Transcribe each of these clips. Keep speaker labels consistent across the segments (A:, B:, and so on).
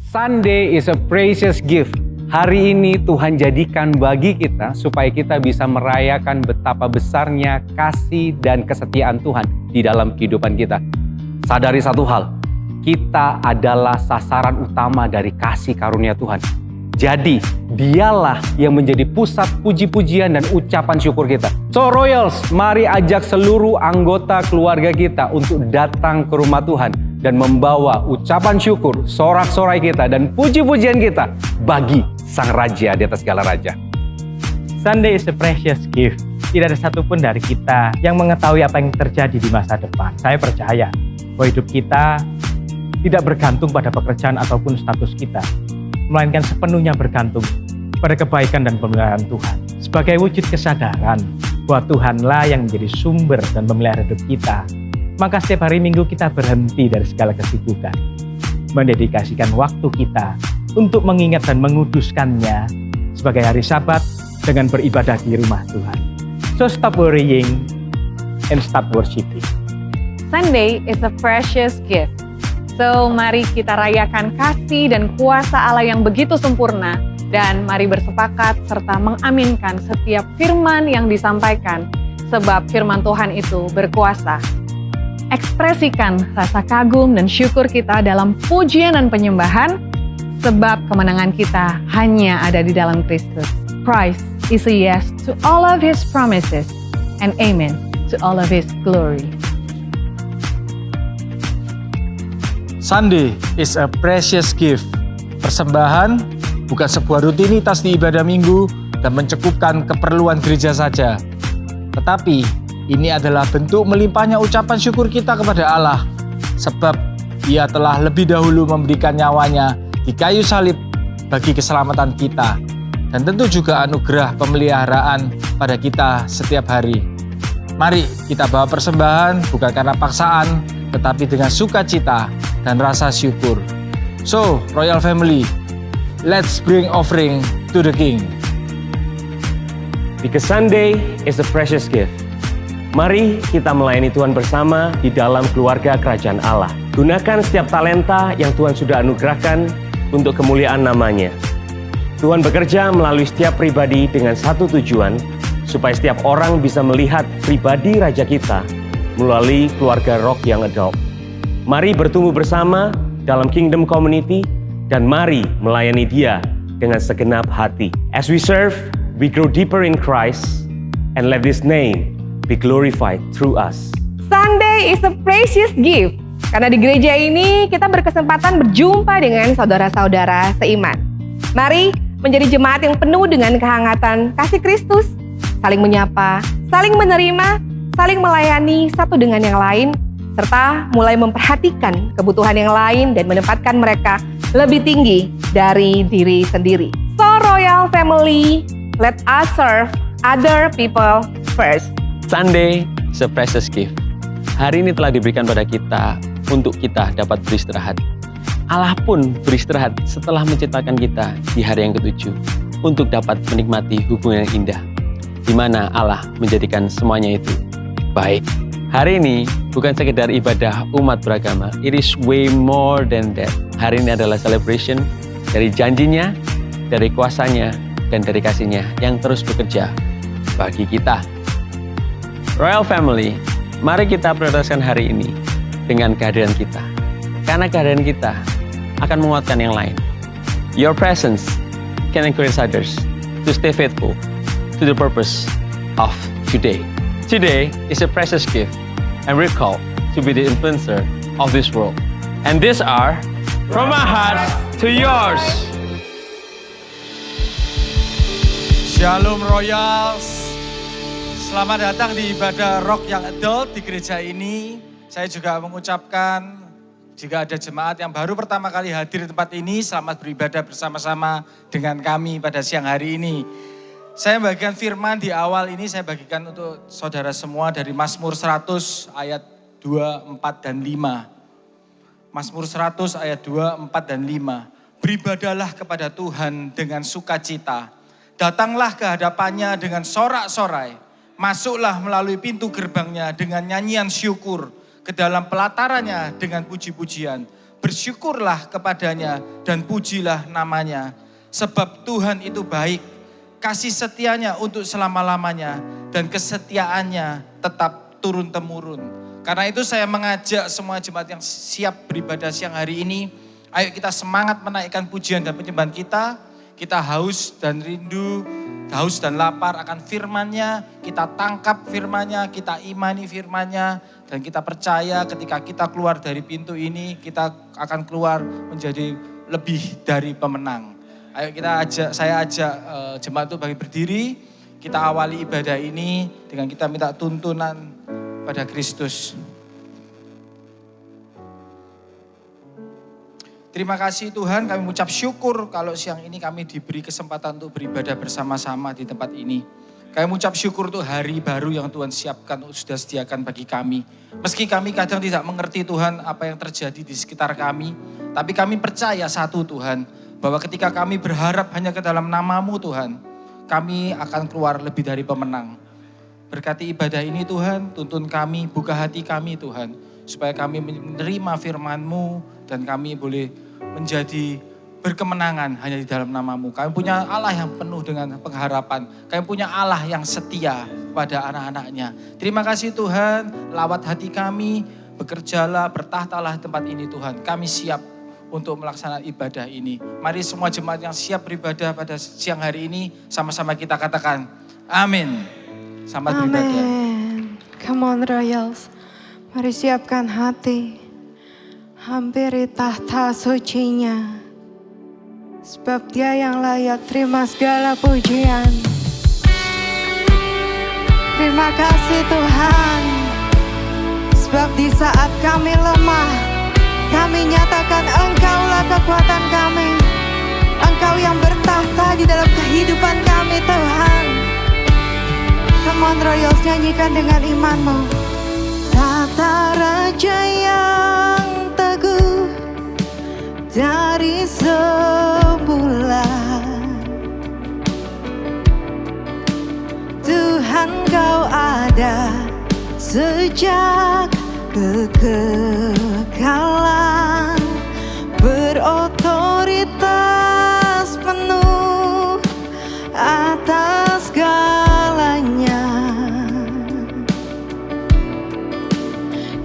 A: Sunday is a precious gift. Hari ini Tuhan jadikan bagi kita supaya kita bisa merayakan betapa besarnya kasih dan kesetiaan Tuhan di dalam kehidupan kita. Sadari satu hal, kita adalah sasaran utama dari kasih karunia Tuhan. Jadi, dialah yang menjadi pusat puji-pujian dan ucapan syukur kita. So Royals, mari ajak seluruh anggota keluarga kita untuk datang ke rumah Tuhan dan membawa ucapan syukur, sorak-sorai kita, dan puji-pujian kita bagi Sang Raja di atas segala raja.
B: Sunday is a precious gift. Tidak ada satupun dari kita yang mengetahui apa yang terjadi di masa depan. Saya percaya bahwa hidup kita tidak bergantung pada pekerjaan ataupun status kita, melainkan sepenuhnya bergantung pada kebaikan dan pemeliharaan Tuhan. Sebagai wujud kesadaran bahwa Tuhanlah yang menjadi sumber dan pemelihara hidup kita, maka setiap hari Minggu kita berhenti dari segala kesibukan, mendedikasikan waktu kita untuk mengingat dan menguduskannya sebagai hari Sabat dengan beribadah di rumah Tuhan. So stop worrying and stop worshiping.
C: Sunday is a precious gift. So mari kita rayakan kasih dan kuasa Allah yang begitu sempurna, dan mari bersepakat serta mengaminkan setiap firman yang disampaikan, sebab firman Tuhan itu berkuasa. Ekspresikan rasa kagum dan syukur kita dalam pujian dan penyembahan, sebab kemenangan kita hanya ada di dalam Kristus. Christ is a yes to all of His promises and amen to all of His glory.
D: Sunday is a precious gift. Persembahan bukan sebuah rutinitas di ibadah minggu dan mencukupkan keperluan gereja saja. Tetapi ini adalah bentuk melimpahnya ucapan syukur kita kepada Allah, sebab Ia telah lebih dahulu memberikan nyawanya di kayu salib bagi keselamatan kita, dan tentu juga anugerah pemeliharaan pada kita setiap hari. Mari kita bawa persembahan bukan karena paksaan, tetapi dengan sukacita dan rasa syukur. So, Royal Family, let's bring offering to the King.
E: Because Sunday is a precious gift. Mari kita melayani Tuhan bersama di dalam keluarga kerajaan Allah. Gunakan setiap talenta yang Tuhan sudah anugerahkan untuk kemuliaan namanya. Tuhan bekerja melalui setiap pribadi dengan satu tujuan, supaya setiap orang bisa melihat pribadi Raja kita melalui keluarga Rock Young Adult. Mari bertumbuh bersama dalam Kingdom Community, dan mari melayani Dia dengan segenap hati. As we serve, we grow deeper in Christ, and let His name be glorified through us.
F: Sunday is a precious gift. Karena di gereja ini kita berkesempatan berjumpa dengan saudara-saudara seiman. Mari menjadi jemaat yang penuh dengan kehangatan kasih Kristus, saling menyapa, saling menerima, saling melayani satu dengan yang lain, serta mulai memperhatikan kebutuhan yang lain dan menempatkan mereka lebih tinggi dari diri sendiri. So Royal Family, let us serve other people first.
G: Sunday is a precious gift. Hari ini telah diberikan pada kita untuk kita dapat beristirahat. Allah pun beristirahat setelah menciptakan kita di hari yang ketujuh untuk dapat menikmati hubungan yang indah, di mana Allah menjadikan semuanya itu baik. Hari ini bukan sekedar ibadah umat beragama, it is way more than that. Hari ini adalah celebration dari janjinya, dari kuasanya, dan dari kasihnya yang terus bekerja bagi kita. Royal Family, mari kita prioritaskan hari ini dengan kehadiran kita. Karena kehadiran kita akan menguatkan yang lain. Your presence can encourage others to stay faithful to the purpose of today. Today is a precious gift, and we're called to be the influencer of this world. And these are from my heart to yours.
D: Shalom Royals. Selamat datang di ibadah Rock Young Adult di gereja ini. Saya juga mengucapkan jika ada jemaat yang baru pertama kali hadir di tempat ini, selamat beribadah bersama-sama dengan kami pada siang hari ini. Saya bagikan firman di awal ini, saya bagikan untuk saudara semua dari Mazmur 100 ayat 2, 4, dan 5. Mazmur 100 ayat 2, 4, dan 5. Beribadahlah kepada Tuhan dengan sukacita. Datanglah ke hadapannya dengan sorak-sorai. Masuklah melalui pintu gerbangnya dengan nyanyian syukur. Ke dalam pelatarannya dengan puji-pujian.
H: bersyukurlah kepadanya dan pujilah namanya. Sebab Tuhan itu baik, kasih setianya untuk selama-lamanya, dan kesetiaannya tetap turun-temurun. Karena itu saya mengajak semua jemaat yang siap beribadah siang hari ini, ayo kita semangat menaikkan pujian dan penyembahan kita. Kita haus dan rindu, haus dan lapar akan firman-Nya, kita tangkap firman-Nya, kita imani firman-Nya, dan kita percaya ketika kita keluar dari pintu ini, kita akan keluar menjadi lebih dari pemenang. Ayo saya ajak jemaat itu bagi berdiri, kita awali ibadah ini dengan kita minta tuntunan pada Kristus. Terima kasih Tuhan, kami mengucap syukur kalau siang ini kami diberi kesempatan untuk beribadah bersama-sama di tempat ini. Kami mengucap syukur untuk hari baru yang Tuhan siapkan, sudah sediakan bagi kami. Meski kami kadang tidak mengerti Tuhan apa yang terjadi di sekitar kami, tapi kami percaya satu Tuhan, bahwa ketika kami berharap hanya ke dalam nama-Mu Tuhan, kami akan keluar lebih dari pemenang. Berkati ibadah ini Tuhan, tuntun kami, buka hati kami Tuhan, supaya kami menerima firman-Mu dan kami boleh menjadi berkemenangan hanya di dalam nama-Mu. Kami punya Allah yang penuh dengan pengharapan. Kami punya Allah yang setia pada anak-anak-Nya. Terima kasih Tuhan, lawat hati kami, bekerjalah, bertahtalah tempat ini Tuhan. Kami siap untuk melaksanakan ibadah ini. Mari semua jemaat yang siap beribadah pada siang hari ini, sama-sama kita katakan, amin. Selamat beribadah.
I: Amin. Come on Royals, mari siapkan hati, hampiri tahta sucinya. Sebab Dia yang layak terima segala pujian. Terima kasih Tuhan, sebab di saat kami lemah, kami nyatakan Engkaulah kekuatan kami. Engkau yang bertahta di dalam kehidupan kami Tuhan. Come on Royals, nyanyikan dengan imanmu. Tata Raja yang teguh dari semula, Tuhan Kau ada sejak kekekalan, berotoritas penuh atas segalanya.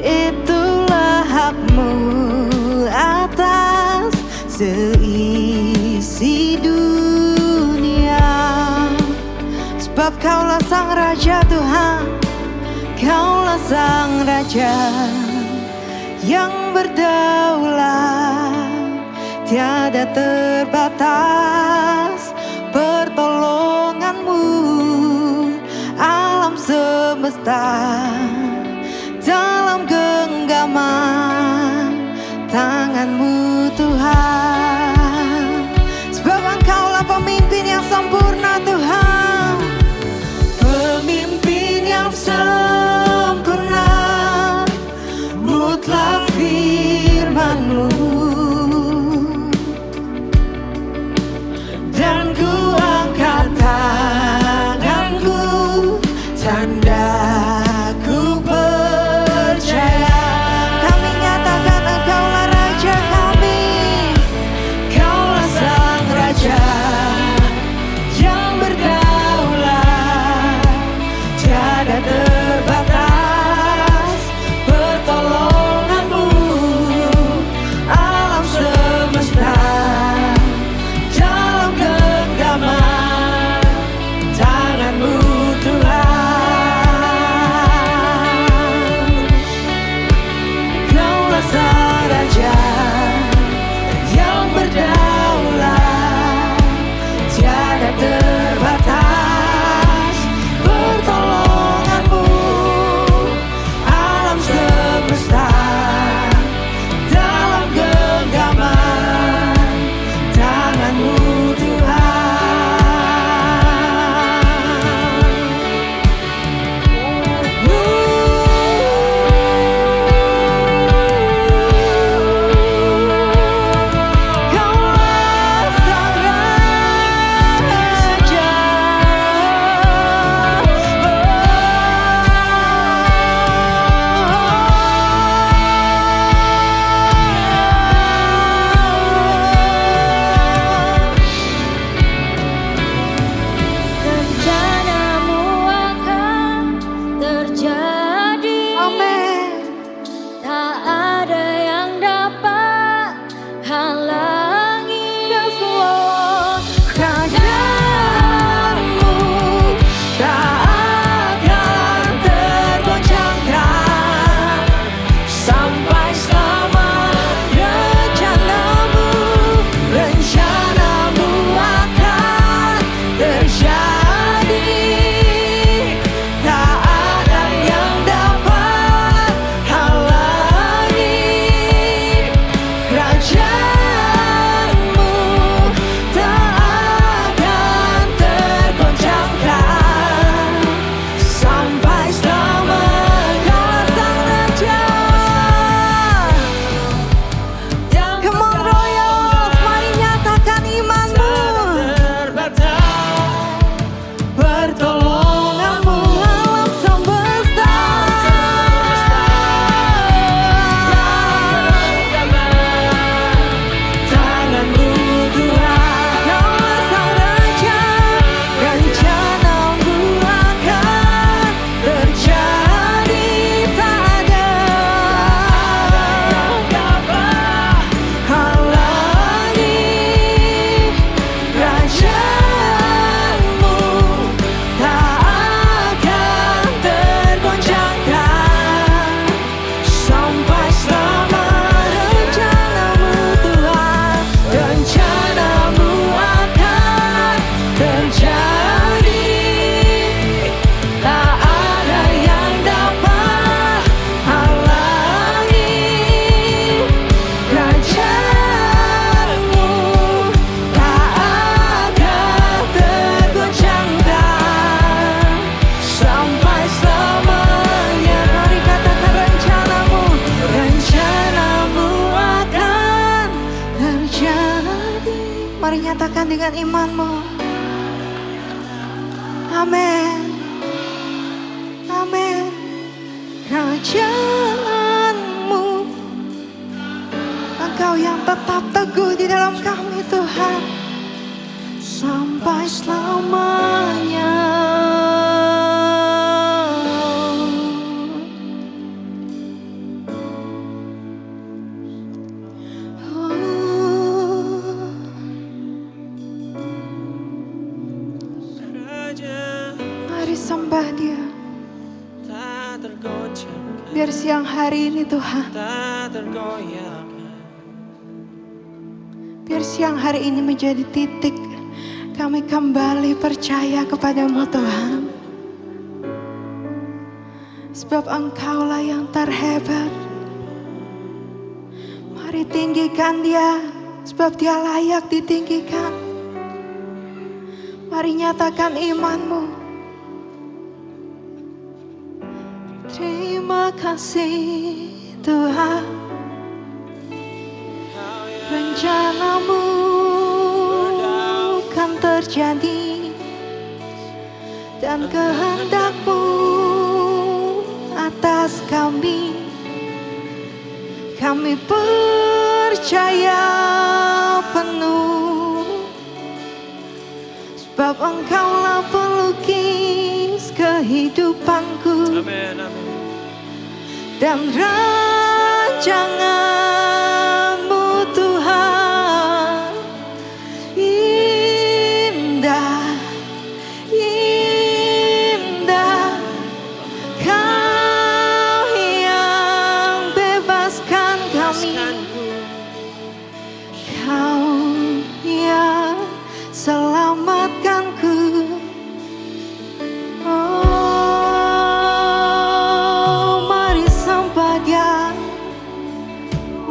I: Itulah hak-Mu atas seisi dunia. Sebab Kaulah Sang Raja Tuhan, Kaulah Sang Raja yang berdaulat, tiada terbatas pertolongan-Mu. Alam semesta dalam genggaman tangan-Mu Tuhan. Sebab Engkaulah pemimpin yang sempurna Tuhan, pemimpin yang sempurna, mutlak firman-Mu. Dan ku angkat tanganku, tanda ku percaya. Kami nyatakan Engkaulah Raja kami, nyatakan dengan imanmu. Amin. Amin. Kerajaanmu, Engkau yang tetap teguh di dalam kami Tuhan, sampai selamanya. Mari sembah Dia. Biar siang hari ini Tuhan, biar siang hari ini menjadi titik kami kembali percaya kepadamu Tuhan. Sebab Engkaulah yang terhebat. Mari tinggikan Dia, sebab Dia layak ditinggikan. Mari nyatakan imanmu. Terima kasih Tuhan, rencanamu kan terjadi, dan kehendakmu atas kami. Kami percaya penuh, sebab Engkaulah pelukis kehidupanku.
E: Amin, amin.
I: Dan rancanganmu Tuhan indah, indah. Kau yang bebaskan kami, Kau yang selamatkanku.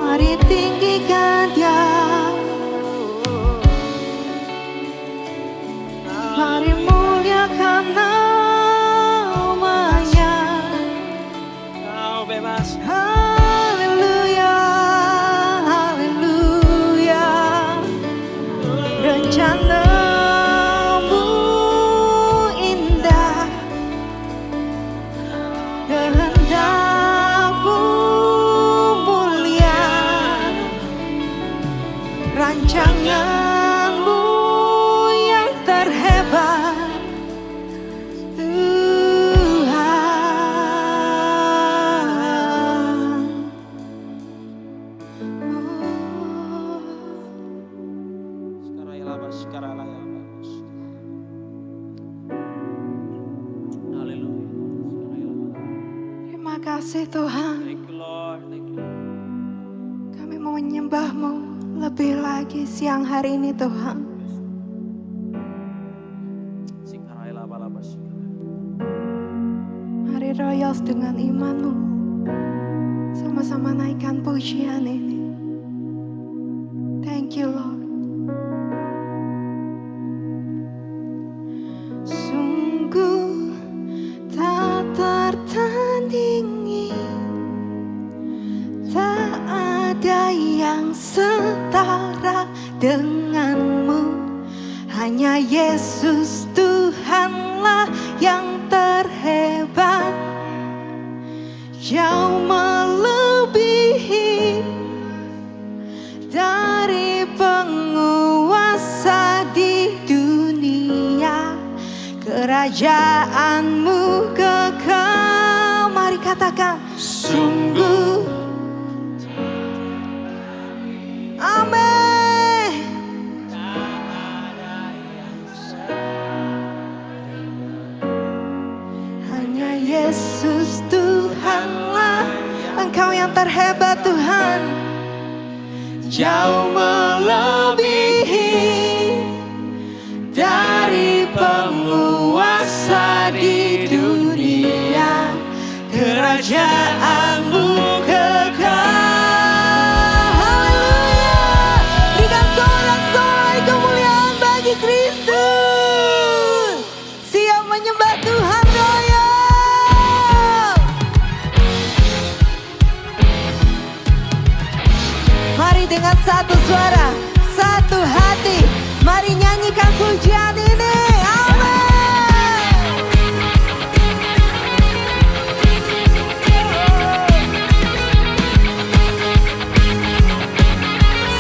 I: Mari tinggikan Dia, mari muliakan namanya.
E: Kau bebas.
I: Haleluya, haleluya. Rencanamu indah, kehendakmu mulia, rancanganmu yang terhebat Tuhan. Terima kasih Tuhan. Kami mau menyembah-Mu lebih lagi siang hari ini Tuhan. Mari royals dengan iman-Mu, sama-sama naikkan pujian ini. Thank you Lord. Sungguh tak tertandingi, tak ada yang setara denganmu. Hanya Yesus Tuhanlah yang terhebat, jauh melebihi dari penguasa di dunia. Kerajaanmu kekal. Mari katakan sungguh. Amin. Hanya Yesus Tuhanlah, Engkau yang terhebat Tuhan, jauh melebihi dari penguasa di dunia. Kerajaanmu kekal. Haleluya. Berikan sorak-sorai kemuliaan bagi Kristus. Siap menyembah Tuhan royal. Mari dengan satu suara, satu hati, Mari nyanyikan pujian ini. Amin.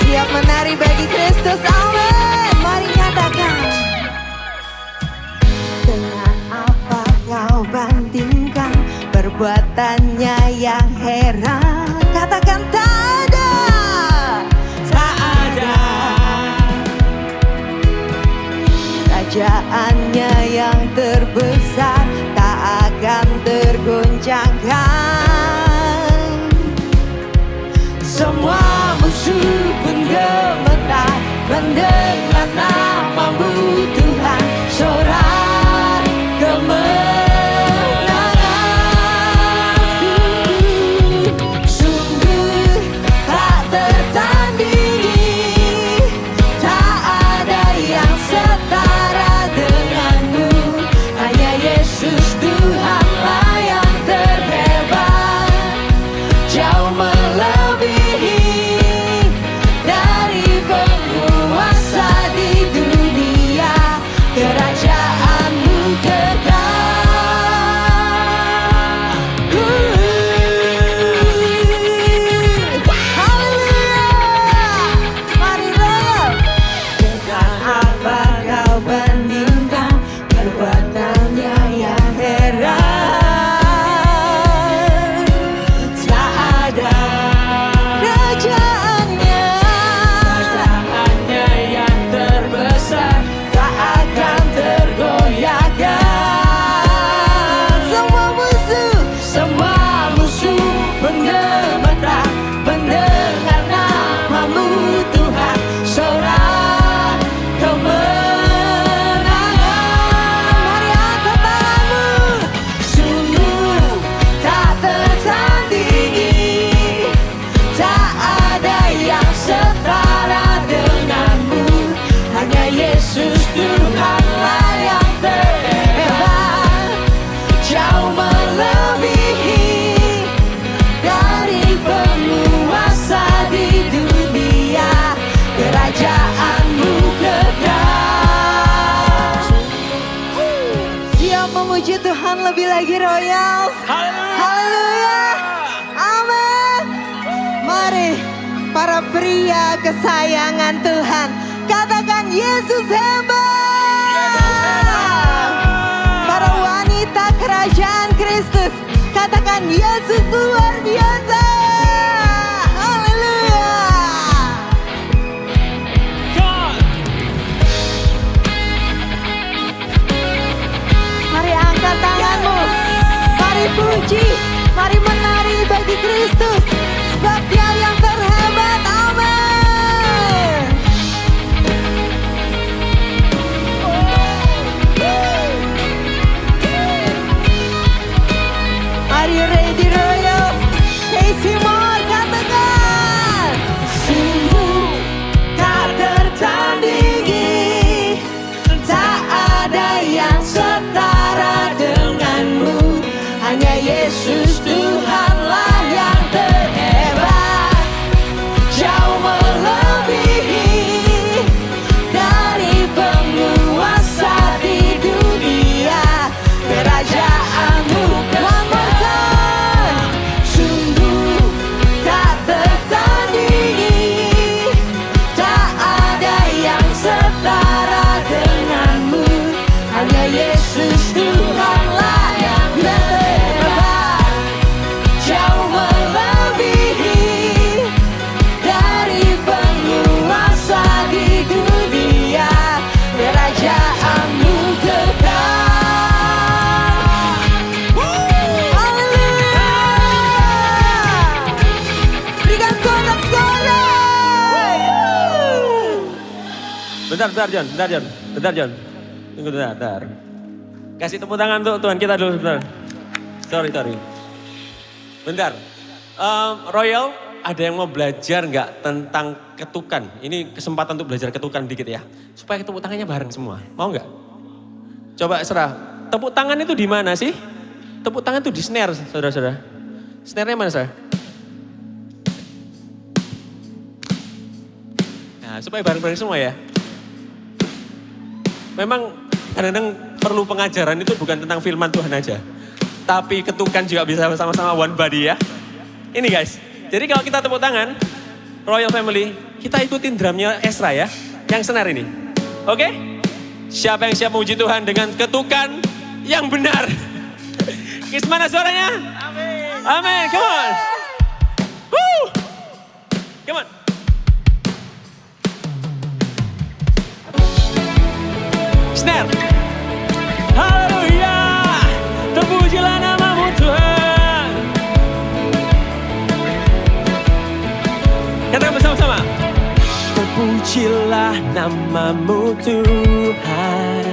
I: Siap menari bagi Kristus. Amin. Mari nyatakan. Dengan apa kau bandingkan perbuatannya yang heran? Katakan tak ada. Tak ada. Kerajaannya yang terbesar tak akan tergoncangkan. Semua musuh pun gemetar mendengar namamu Tuhan. Sorak kemenangan. Sungguh tak tertandingi. Tak ada yang setara denganmu. Hanya Yesus Tuhanlah yang terhebat. Jauh melebihi dari penguasa di dunia. Kerajaanmu kekal. Haleluya. Mari royal. Dengan apa kau bandingkan perbuatannya yang heran? Tak ada. Kerajaannya yang terbesar tak akan tergoyahkan. Semua musuh menggemetar mendengar namamu Tuhan. Sorak kemenangan. Mari angkat tanganmu. Sungguh tak tertandingi. Tak ada yang setara denganmu. Hanya Yesus Tuhanlah yang terhebat. Jauh melebihi dari penguasa di dunia. Kerajaanmu kekal. Siap memuji Tuhan lebih lagi royal. Haleluya. Amin. Mari para pria kesayangan Tuhan, katakan Yesus hebat. Para wanita kerajaan Kristus, katakan Yesus luar biasa. Haleluya. Mari angkat tanganmu. Mari puji, mari menari bagi Kristus. Sebab Dia yang terhebat. Amin. Are you ready, Royals? Casey Moore, katakan. Sungguh tak tertandingi. Tak ada yang setara denganmu. Hanya Yesus Tuhanlah yang terhebat. Jauh melebihi dari penguasa di dunia. Kerajaanmu one more time. Sungguh tak tertandingi. Tak ada yang setara denganmu. Hanya Yesus Tuhanlah yang terhebat. Jauh melebihi dari penguasa di dunia. Kerajaanmu kekal. Haleluya. Berikan sorak-sorai.
E: Bentar John. Tunggu bentar. Kasih tepuk tangan untuk Tuhan kita dulu sebentar. Sorry. Bentar. Royal, ada yang mau belajar nggak tentang ketukan? Ini kesempatan untuk belajar ketukan dikit ya. Supaya tepuk tangannya bareng semua. Mau nggak? Coba serah. Tepuk tangan itu di mana sih? Tepuk tangan itu di snare, saudara-saudara. Snare-nya mana, saudara? Nah, supaya bareng-bareng semua ya. Memang kadang-kadang perlu pengajaran itu bukan tentang firman Tuhan aja. Tapi ketukan juga bisa sama-sama one body ya. Ini guys, jadi kalau kita tepuk tangan, Royal Family, kita ikutin drumnya Ezra ya, yang senar ini. Oke? Siapa yang siap memuji Tuhan dengan ketukan yang benar? Kis mana suaranya? Amin. Amin, come on. Woo. Come on. Snare. Haleluya. Terpujilah namamu Tuhan. Katakan bersama-sama. Terpujilah namamu Tuhan.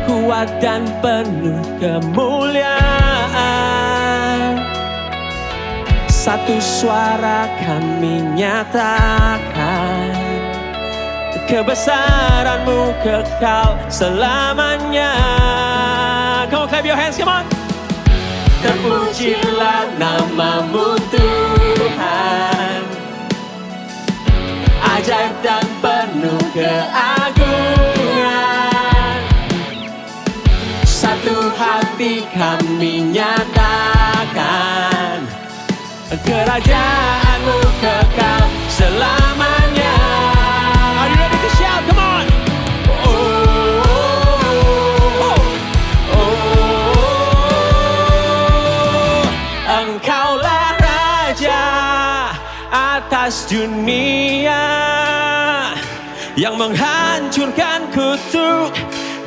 E: Kuat dan penuh kemuliaan. Satu suara kami nyatakan. Kebesaran-Mu kekal selamanya. Come on, clap your hands, come on. Terpujilah namamu Tuhan. Ajaib dan penuh keagungan. Satu hati kami nyatakan. Kerajaan-Mu kekal selamanya. Are you ready to shout? Come on! Oh, oh, oh, oh. Engkaulah Raja atas dunia yang menghancurkan kutuk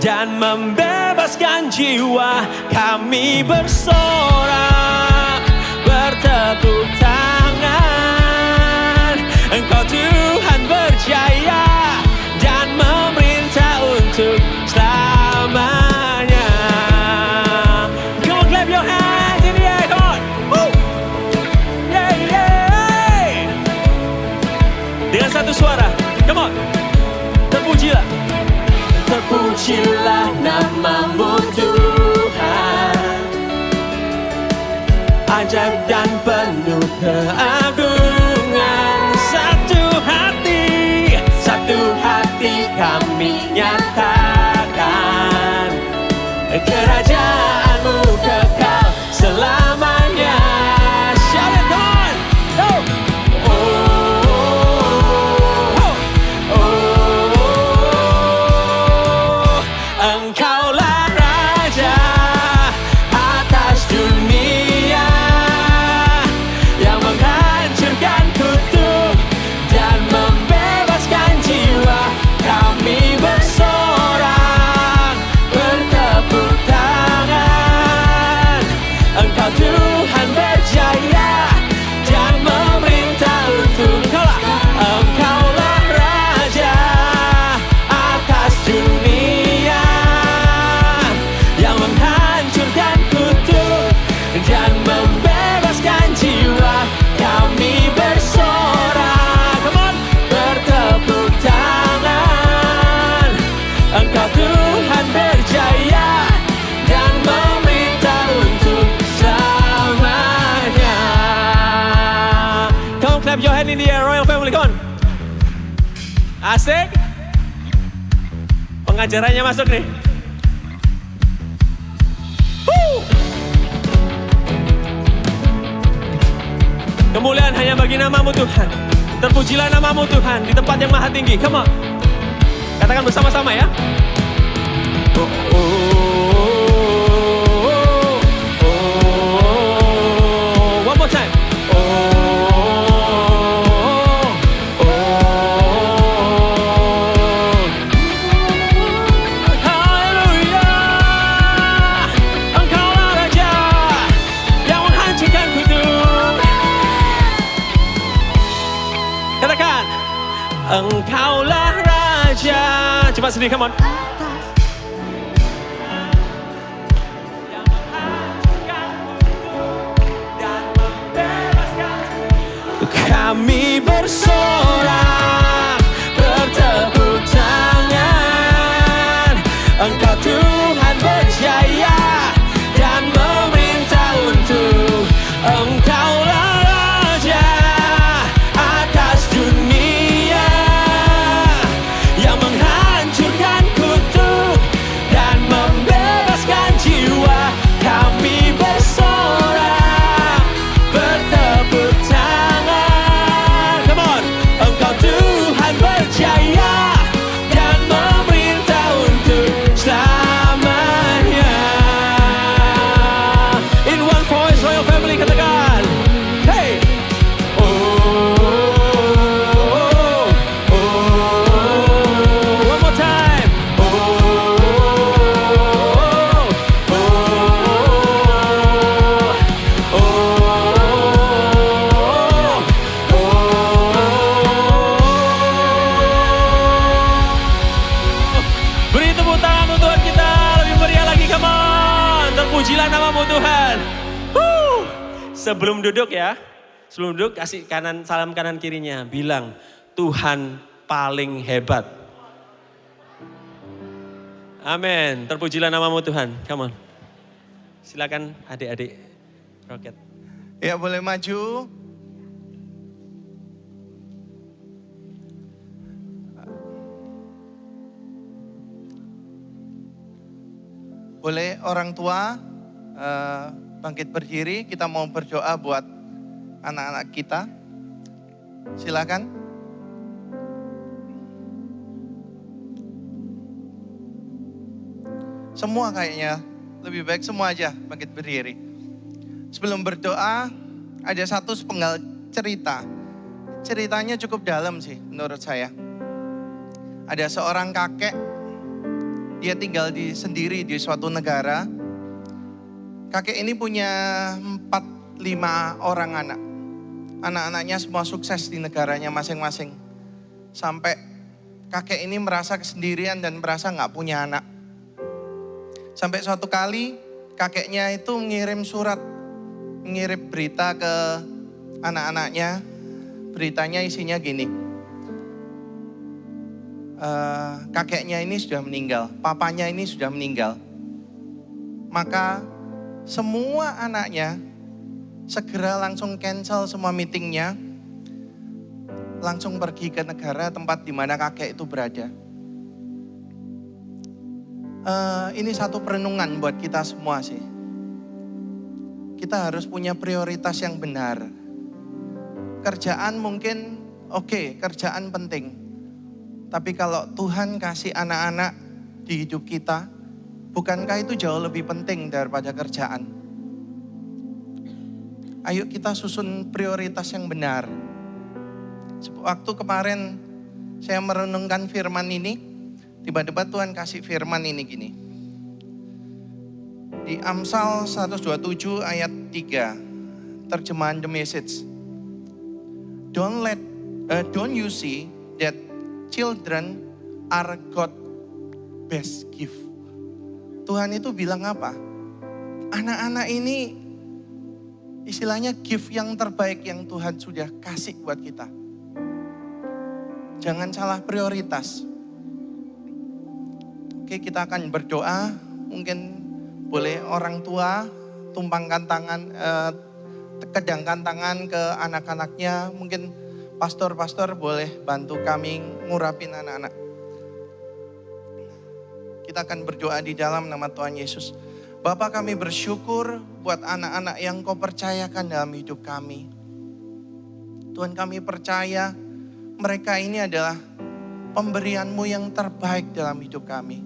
E: dan membebaskan jiwa. Kami bersorak, bertepuk tangan. Engkau Tuhan berjaya dan memerintah untuk selamanya. Come on, clap your hands in the air, come on. Woo. Yeah, yeah. Dengan satu suara, come on. Terpujilah. Terpujilah namamu Tuhan. Ajaib dan penuh keagungan. Satu hati kami nyatakan. Kerajaan-Mu kekal selamanya. Shout it, come on! Oh, oh, oh, oh. Engkaulah Raja atas dunia yang menghancurkan kutuk dan membebaskan jiwa. Kami bersorak, bertepuk tangan. Engkau Tuhan berjaya dan memerintah untuk Engkaulah Raja atas dunia yang menghancurkan kutuk dan membebaskan jiwa. Kami bersorak, come on, bertepuk tangan. Engkau Tuhan berjaya dan memerintah untuk selamanya. Come on, clap your hand in the air, Royal Family, come on. Asik. Pengajarannya masuk nih. Woo. Kemuliaan hanya bagi namamu Tuhan. Terpujilah namamu Tuhan di tempat yang maha tinggi. Come on. Katakan bersama-sama ya. Oh, oh, oh, oh, oh. One more time. Oh, oh, oh. Haleluya. Engkaulah Raja yang menghancurkan kutuk. Katakan, Engkaulah Raja. Cepat sedih, come on. Kami bersorak, bertepuk tangan. Engkau Tuhan berjaya dan memerintah untuk Engkaulah Raja atas dunia yang menghancurkan
G: Sebelum duduk ya, sebelum duduk kasih salam kanan kirinya. Bilang, Tuhan paling hebat. Amin. Terpujilah namamu Tuhan. Come on. Silakan adik-adik roket.
J: Ya boleh maju. Boleh orang tua bangkit berdiri, kita mau berdoa buat anak-anak kita. Silakan. Semua kayaknya, lebih baik semua aja bangkit berdiri. Sebelum berdoa, ada satu sepenggal cerita. Ceritanya cukup dalam sih menurut saya. Ada seorang kakek, dia tinggal sendiri di suatu negara. Kakek ini punya 4-5 orang anak. Anak-anaknya semua sukses di negaranya masing-masing. Sampai kakek ini merasa kesendirian dan merasa gak punya anak. Sampai suatu kali kakeknya itu mengirim berita ke anak-anaknya. Beritanya isinya gini. Kakeknya ini sudah meninggal, papanya ini sudah meninggal. Maka semua anaknya segera langsung cancel semua meetingnya. Langsung pergi ke negara tempat di mana kakek itu berada. Ini satu perenungan buat kita semua sih. Kita harus punya prioritas yang benar. Kerjaan mungkin oke, kerjaan penting. Tapi kalau Tuhan kasih anak-anak di hidup kita, bukankah itu jauh lebih penting daripada kerjaan? Ayo kita susun prioritas yang benar. Waktu kemarin saya merenungkan firman ini, tiba-tiba Tuhan kasih firman ini gini. Di Amsal 127 ayat 3, terjemahan The Message. Don't you see that children are God's best gift. Tuhan itu bilang apa? Anak-anak ini istilahnya gift yang terbaik yang Tuhan sudah kasih buat kita. Jangan salah prioritas. Oke, kita akan berdoa. Mungkin boleh orang tua tumpangkan tangan, kedangkan tangan ke anak-anaknya. Mungkin pastor-pastor boleh bantu kami ngurapin anak-anak. Kita akan berdoa di dalam nama Tuhan Yesus. Bapa, kami bersyukur buat anak-anak yang Kau percayakan dalam hidup kami. Tuhan, kami percaya mereka ini adalah pemberian-Mu yang terbaik dalam hidup kami.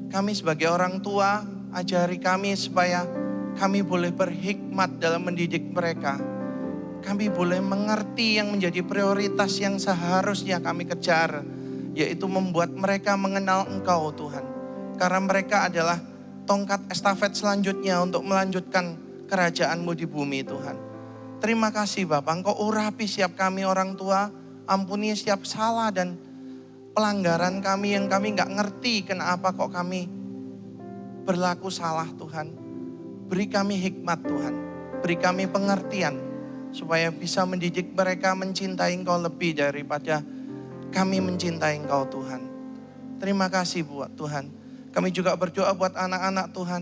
J: Kami sebagai orang tua, ajari kami supaya kami boleh berhikmat dalam mendidik mereka. Kami boleh mengerti yang menjadi prioritas yang seharusnya kami kejar, yaitu membuat mereka mengenal Engkau Tuhan. Karena mereka adalah tongkat estafet selanjutnya untuk melanjutkan kerajaan-Mu di bumi Tuhan. Terima kasih Bapak, Engkau urapi setiap kami orang tua, ampuni setiap salah dan pelanggaran kami yang kami gak ngerti kenapa kok kami berlaku salah Tuhan. Beri kami hikmat Tuhan, beri kami pengertian supaya bisa mendidik mereka mencintai Engkau lebih daripada kami mencintai Engkau Tuhan. Terima kasih buat Tuhan. Kami juga berdoa buat anak-anak Tuhan.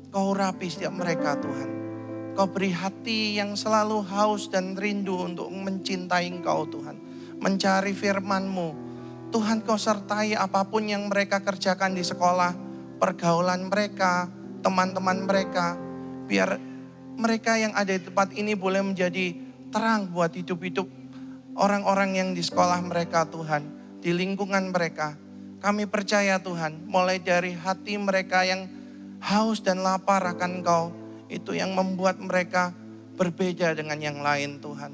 J: Kau urapi setiap mereka Tuhan. Kau beri hati yang selalu haus dan rindu untuk mencintai Engkau Tuhan. Mencari firman-Mu. Tuhan, Kau sertai apapun yang mereka kerjakan di sekolah, pergaulan mereka, teman-teman mereka. Biar mereka yang ada di tempat ini boleh menjadi terang buat hidup-hidup orang-orang yang di sekolah mereka Tuhan, di lingkungan mereka. Kami percaya Tuhan, mulai dari hati mereka yang haus dan lapar akan Engkau, itu yang membuat mereka berbeda dengan yang lain Tuhan.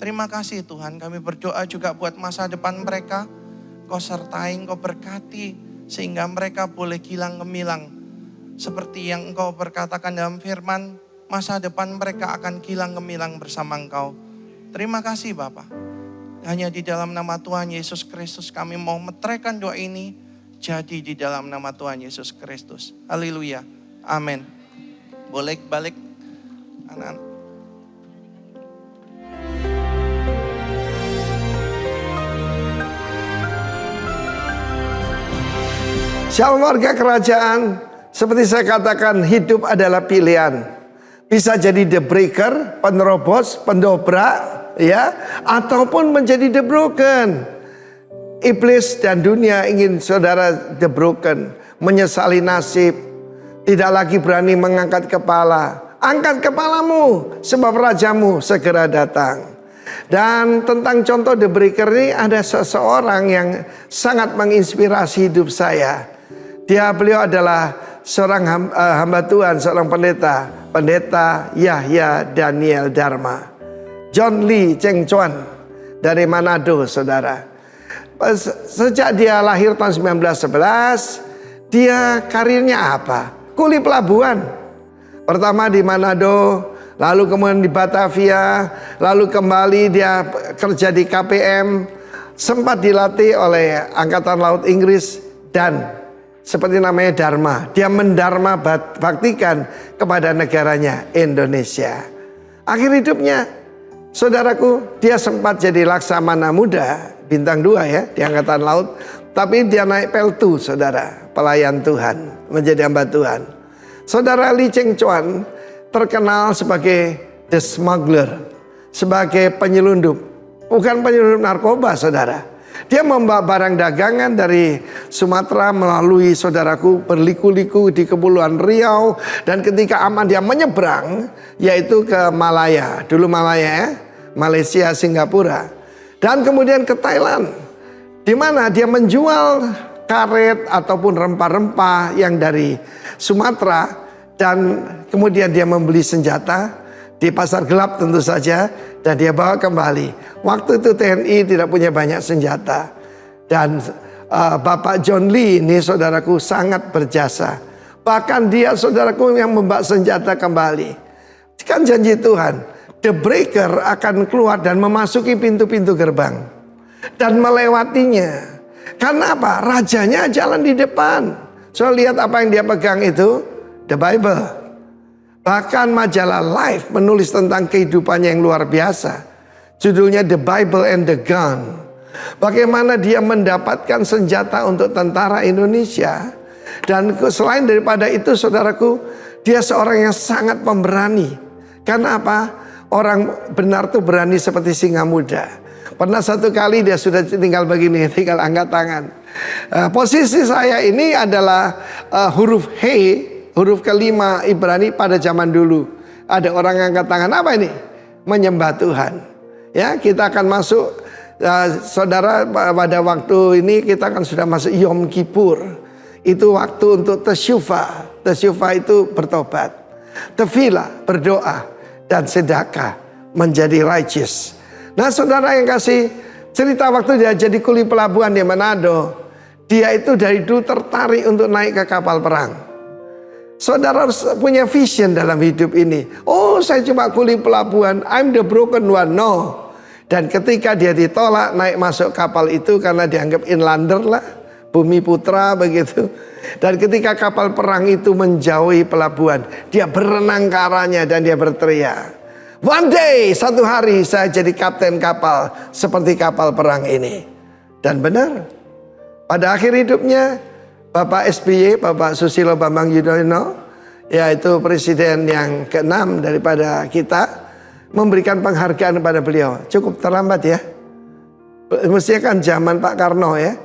J: Terima kasih Tuhan, kami berdoa juga buat masa depan mereka. Kau sertai, Kau berkati, sehingga mereka boleh gilang gemilang. Seperti yang Engkau berkatakan dalam firman, masa depan mereka akan gilang gemilang bersama Engkau. Terima kasih Bapa. Hanya di dalam nama Tuhan Yesus Kristus kami mau meteraikan doa ini. Jadi di dalam nama Tuhan Yesus Kristus. Haleluya. Amin. Boleh balik anak-anak.
K: Shalom warga kerajaan, seperti saya katakan hidup adalah pilihan. Bisa jadi the breaker, penerobos, pendobrak, ya, ataupun menjadi the broken. Iblis dan dunia ingin saudara the broken, menyesali nasib, tidak lagi berani mengangkat kepala. Angkat kepalamu, sebab rajamu segera datang. Dan tentang contoh the breaker ini ada seseorang yang sangat menginspirasi hidup saya. Beliau adalah seorang hamba Tuhan, seorang pendeta Yahya Daniel Dharma. John Lee Cheng Chuan dari Manado, saudara. Sejak dia lahir tahun 1911, dia karirnya apa? Kuli pelabuhan. Pertama di Manado, lalu kemudian di Batavia, lalu kembali dia kerja di KPM, sempat dilatih oleh Angkatan Laut Inggris dan seperti namanya Dharma. Dia mendharma baktikan kepada negaranya Indonesia. Akhir hidupnya, saudaraku, dia sempat jadi laksamana muda, bintang 2 ya, di Angkatan Laut. Tapi dia naik peltu, saudara, pelayan Tuhan, menjadi hamba Tuhan. Saudara Lee Cheng Chuan terkenal sebagai the smuggler, sebagai penyelundup. Bukan penyelundup narkoba, saudara. Dia membawa barang dagangan dari Sumatera melalui, saudaraku, berliku-liku di Kepulauan Riau. Dan ketika aman dia menyeberang, yaitu ke Malaya. Dulu Malaya ya, Malaysia, Singapura. Dan kemudian ke Thailand, di mana dia menjual karet ataupun rempah-rempah yang dari Sumatera. Dan kemudian dia membeli senjata di pasar gelap tentu saja, dan dia bawa kembali. Waktu itu TNI tidak punya banyak senjata. Dan Bapak John Lee ini, saudaraku, sangat berjasa. Bahkan dia, saudaraku, yang membawa senjata kembali. Kan janji Tuhan, the breaker akan keluar dan memasuki pintu-pintu gerbang dan melewatinya. Karena apa? Rajanya jalan di depan. So lihat apa yang dia pegang itu, the Bible. Bahkan majalah Life menulis tentang kehidupannya yang luar biasa. Judulnya The Bible and the Gun. Bagaimana dia mendapatkan senjata untuk tentara Indonesia. Dan selain daripada itu, saudaraku, dia seorang yang sangat pemberani. Karena apa? Orang benar tuh berani seperti singa muda. Pernah satu kali dia sudah tinggal begini, tinggal angkat tangan. Posisi saya ini adalah huruf He, huruf kelima Ibrani pada zaman dulu. Ada orang yang angkat tangan, apa ini? Menyembah Tuhan. Ya, kita akan masuk, saudara, pada waktu ini kita akan sudah masuk Yom Kippur. Itu waktu untuk tesyufa. Tesyufa itu bertobat. Tefillah, berdoa, dan sedekah menjadi righteous. Nah, saudara yang kasih cerita waktu dia jadi kuli pelabuhan di Manado. Dia itu dari dulu tertarik untuk naik ke kapal perang. Saudara harus punya vision dalam hidup ini. Oh, saya cuma kuli pelabuhan, I'm the broken one. No. Dan ketika dia ditolak naik masuk kapal itu karena dianggap inlander lah, bumi putra begitu. Dan ketika kapal perang itu menjauhi pelabuhan, dia berenang ke arahnya dan dia berteriak, one day, satu hari saya jadi kapten kapal seperti kapal perang ini. Dan benar, pada akhir hidupnya Bapak SBY, Bapak Susilo Bambang Yudhoyono, yaitu presiden yang ke-6 daripada kita, memberikan penghargaan kepada beliau. Cukup terlambat ya. Mestinya kan zaman Pak Karno ya,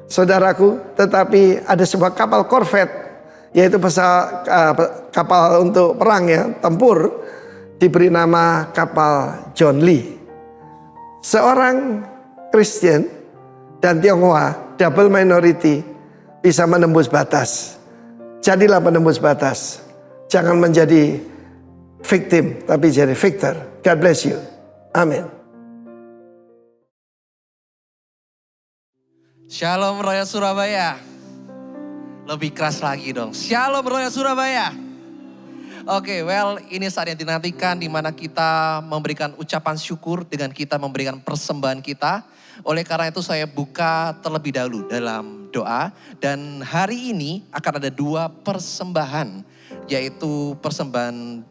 K: saudaraku. Tetapi ada sebuah kapal korvet, yaitu kapal untuk perang ya, tempur, diberi nama kapal John Lee. Seorang Kristen dan Tionghoa, double minority, bisa menembus batas. Jadilah penembus batas. Jangan menjadi victim, tapi jadi victor. God bless you. Amin.
L: Shalom Roya Surabaya. Lebih keras lagi dong. Shalom Roya Surabaya. Oke, well, ini saat yang dinantikan di mana kita memberikan ucapan syukur dengan kita memberikan persembahan kita. Oleh karena itu saya buka terlebih dahulu dalam doa. Dan hari ini akan ada 2 persembahan. Yaitu persembahan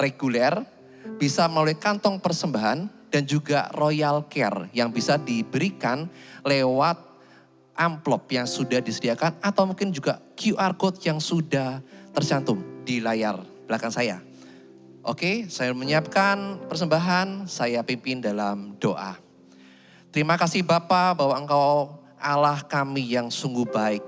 L: reguler, bisa melalui kantong persembahan. Dan juga Royal Care yang bisa diberikan lewat amplop yang sudah disediakan atau mungkin juga QR code yang sudah tercantum di layar belakang saya. Oke, saya menyiapkan persembahan, saya pimpin dalam doa. Terima kasih Bapa bahwa Engkau Allah kami yang sungguh baik.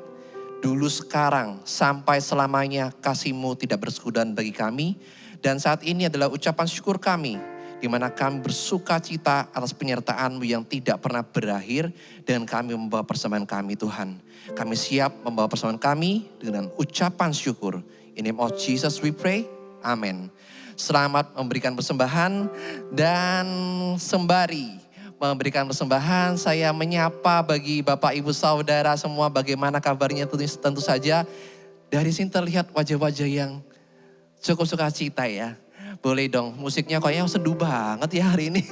L: Dulu, sekarang, sampai selamanya kasih-Mu tidak bersekudan bagi kami. Dan saat ini adalah ucapan syukur kami, di mana kami bersuka cita atas penyertaan-Mu yang tidak pernah berakhir. Dan kami membawa persembahan kami Tuhan. Kami siap membawa persembahan kami dengan ucapan syukur. In the name of Jesus we pray, amin. Selamat memberikan persembahan dan sembari memberikan persembahan, saya menyapa bagi Bapak Ibu Saudara semua bagaimana kabarnya. Tentu saja dari sini terlihat wajah-wajah yang cukup sukacita ya. Boleh dong, musiknya kayaknya seduh banget ya hari ini.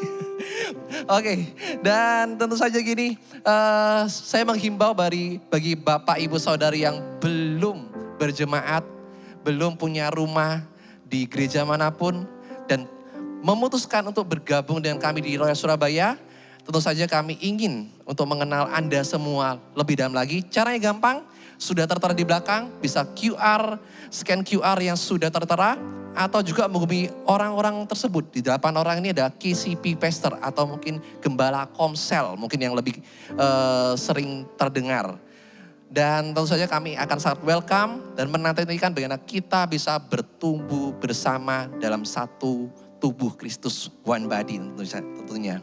L: Oke, dan tentu saja gini, saya menghimbau bagi Bapak Ibu Saudara yang belum berjemaat, belum punya rumah di gereja manapun, dan memutuskan untuk bergabung dengan kami di Royal Surabaya. Tentu saja kami ingin untuk mengenal Anda semua lebih dalam lagi. Caranya gampang, sudah tertera di belakang, bisa scan QR yang sudah tertera, atau juga menghubungi orang-orang tersebut. Di 8 orang ini ada KCP Pastor atau mungkin Gembala Komsel, mungkin yang lebih sering terdengar. Dan tentu saja kami akan sangat welcome dan menantikan bagaimana kita bisa bertumbuh bersama dalam satu tubuh Kristus, one body tentunya.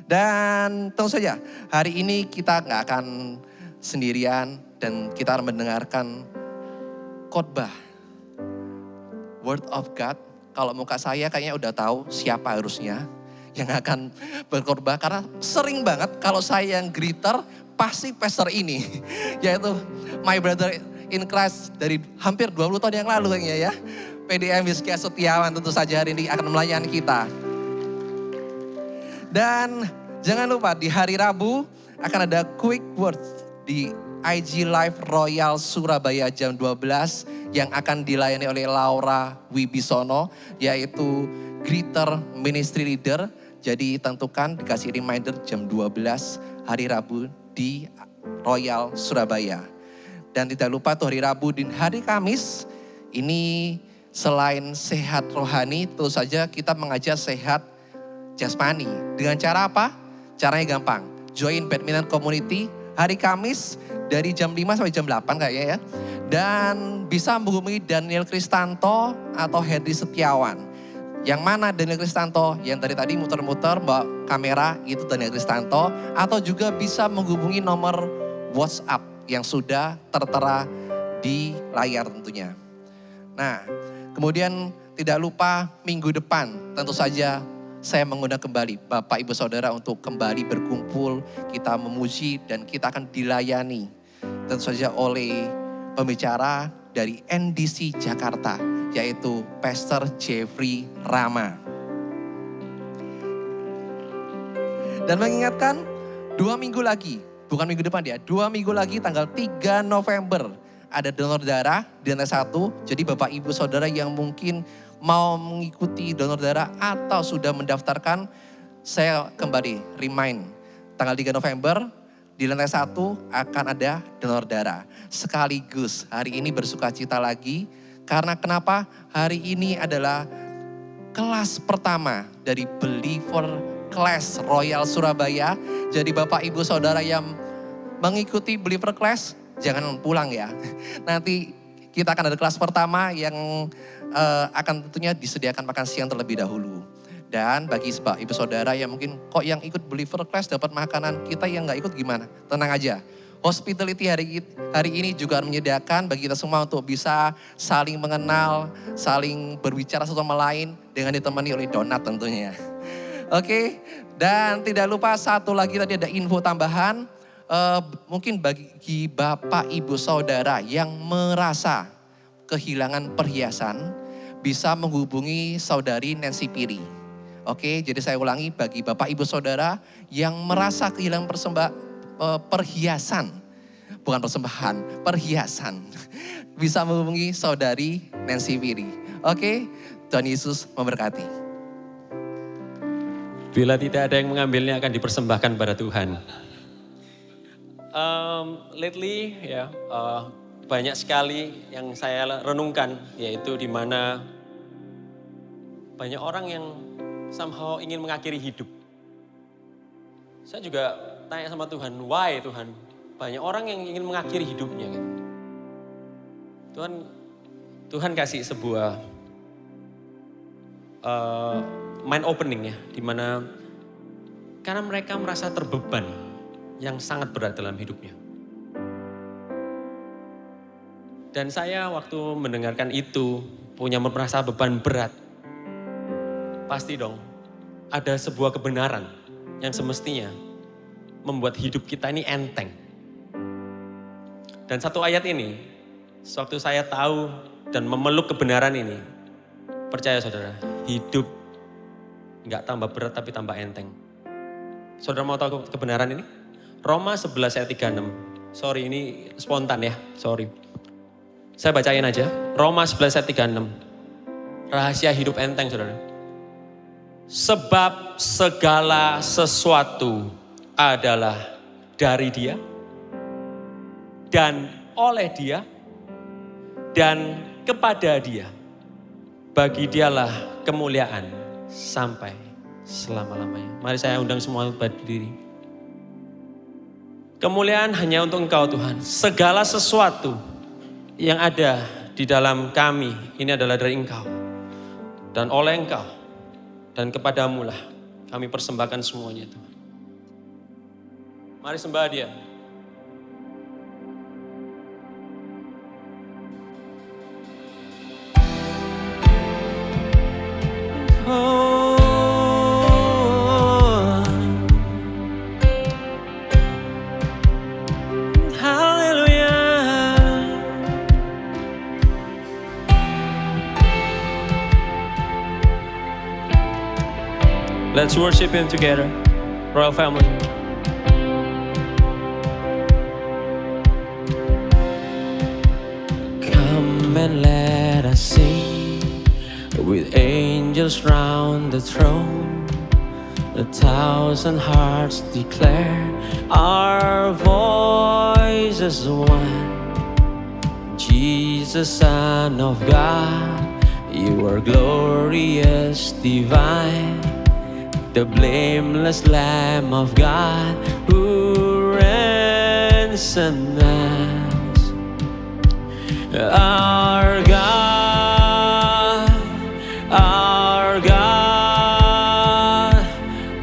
L: Dan tentu saja hari ini kita nggak akan sendirian dan kita akan mendengarkan khotbah Word of God. Kalau muka saya kayaknya udah tahu siapa harusnya yang akan berkhotbah, karena sering banget kalau saya yang greeter pasti pastor ini, yaitu my brother in Christ dari hampir 20 tahun yang lalu kayaknya ya. PDM Hizkia Setiawan tentu saja hari ini akan melayani kita. Dan jangan lupa di hari Rabu akan ada quick word di IG Live Royal Surabaya jam 12 yang akan dilayani oleh Laura Wibisono, yaitu Greeter Ministry Leader. Jadi tentukan dikasih reminder jam 12 hari Rabu di Royal Surabaya. Dan tidak lupa tuh hari Rabu dan hari Kamis ini selain sehat rohani, tentu saja kita mengajak sehat jasmani. Dengan cara apa? Caranya gampang. Join badminton community hari Kamis dari jam 5 sampai jam 8 kayaknya ya. Dan bisa menghubungi Daniel Kristanto atau Henry Setiawan. Yang mana Daniel Kristanto? Yang dari tadi muter-muter bawa kamera itu Daniel Kristanto. Atau juga bisa menghubungi nomor WhatsApp yang sudah tertera di layar tentunya. Nah, kemudian tidak lupa minggu depan tentu saja saya mengundang kembali Bapak Ibu Saudara untuk kembali berkumpul, kita memuji dan kita akan dilayani tentu saja oleh pembicara dari NDC Jakarta, yaitu Pastor Jeffrey Rama. Dan mengingatkan 2 minggu lagi, bukan minggu depan ya, 2 minggu lagi tanggal 3 November ada donor darah di lantai 1. Jadi Bapak Ibu Saudara yang mungkin mau mengikuti donor darah atau sudah mendaftarkan, saya kembali remind tanggal 3 November di lantai 1 akan ada donor darah. Sekaligus hari ini bersukacita lagi karena kenapa? Hari ini adalah kelas pertama dari Believer Class Royal Surabaya. Jadi Bapak Ibu Saudara yang mengikuti Believer Class jangan pulang ya. Nanti kita akan ada kelas pertama yang akan tentunya disediakan makan siang terlebih dahulu. Dan bagi Ibu Saudara yang mungkin kok yang ikut Believer Class dapat makanan, kita yang gak ikut gimana? Tenang aja. Hospitality hari ini juga menyediakan bagi kita semua untuk bisa saling mengenal, saling berbicara satu sama lain dengan ditemani oleh donat tentunya. Oke, dan tidak lupa satu lagi tadi ada info tambahan. Mungkin bagi Bapak Ibu Saudara yang merasa kehilangan perhiasan, bisa menghubungi Saudari Nancy Piri. Oke, jadi saya ulangi, bagi Bapak Ibu Saudara yang merasa kehilangan perhiasan, bukan persembahan, perhiasan, bisa menghubungi Saudari Nancy Piri. Oke, Tuhan Yesus memberkati.
G: Bila tidak ada yang mengambilnya akan dipersembahkan pada Tuhan. Lately ya banyak sekali yang saya renungkan, yaitu di mana banyak orang yang somehow ingin mengakhiri hidup. Saya juga tanya sama Tuhan, why Tuhan? Banyak orang yang ingin mengakhiri hidupnya gitu. Tuhan kasih sebuah mind opening ya, di mana karena mereka merasa terbeban yang sangat berat dalam hidupnya. Dan saya waktu mendengarkan itu punya merasa beban berat, pasti dong ada sebuah kebenaran yang semestinya membuat hidup kita ini enteng. Dan satu ayat ini, sewaktu saya tahu dan memeluk kebenaran ini, percaya saudara, hidup nggak tambah berat tapi tambah enteng. Saudara mau tahu kebenaran ini? Roma 11 ayat 36. Sorry, ini spontan ya, sorry. Saya bacain aja. Roma 11 ayat 36. Rahasia hidup enteng saudara. Sebab segala sesuatu adalah dari Dia, dan oleh Dia, dan kepada Dia. Bagi Dialah kemuliaan sampai selama-lamanya. Mari saya undang semua berdiri. Kemuliaan hanya untuk Engkau Tuhan. Segala sesuatu yang ada di dalam kami ini adalah dari Engkau. Dan oleh Engkau. Dan kepadamu lah kami persembahkan semuanya Tuhan. Mari sembah Dia. Let's worship Him together, Royal Family. Come and let us sing with angels round the throne. 1,000 hearts declare our voices one. Jesus, Son of God, You are glorious, divine. The blameless Lamb of God who ransomed us. Our God, our God,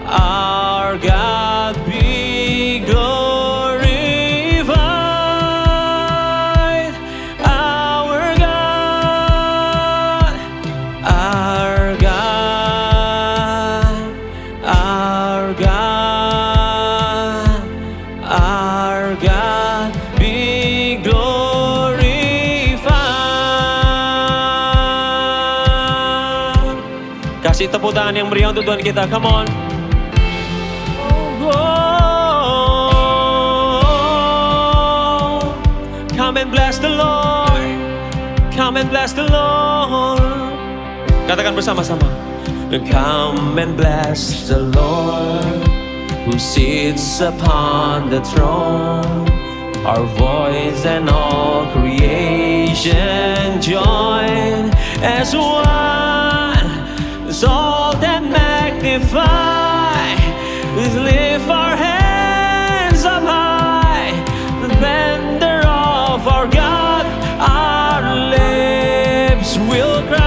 G: our God be glorified. Our God, our God, our God, our God be glorified. Kasih tepuk tangan yang meriah untuk Tuhan kita. Come on. Oh, come and bless the Lord. Come and bless the Lord. Katakan bersama-sama. Come and bless the Lord who sits upon the throne. Our voice and all creation join as one. It's all that magnify. Let's lift our hands up high. The thunder of our God, our lips will cry.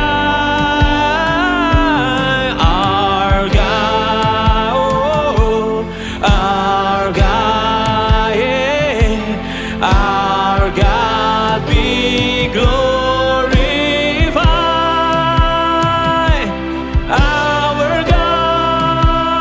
G: Our God, oh, our God, yeah. Our God be glorified. Our God,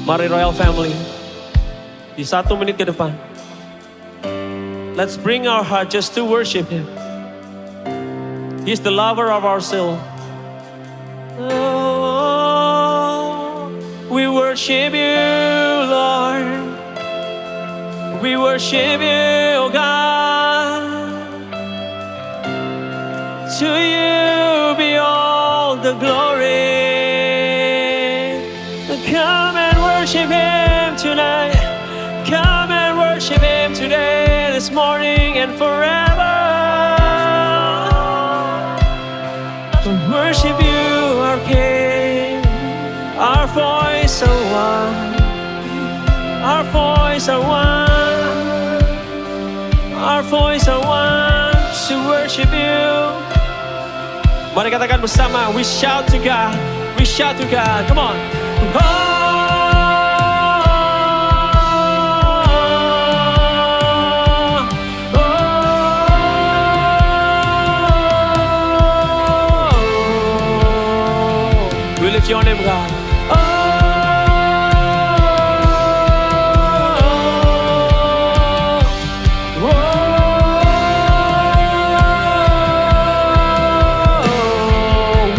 E: Mari Royal Family, di 1 menit ke depan, let's bring our heart just to worship Him. He's the lover of our soul. Oh, we worship you, Lord. We worship you, God. To you be all the glory. Come and worship Him tonight. Come and worship Him today, this morning and forever. Worship you, our King. Our voice are one. Our voice are one. Our voice are one to worship you. Mari katakan bersama, we shout to God. We shout to God. Come on. Oh. We lift your name, God.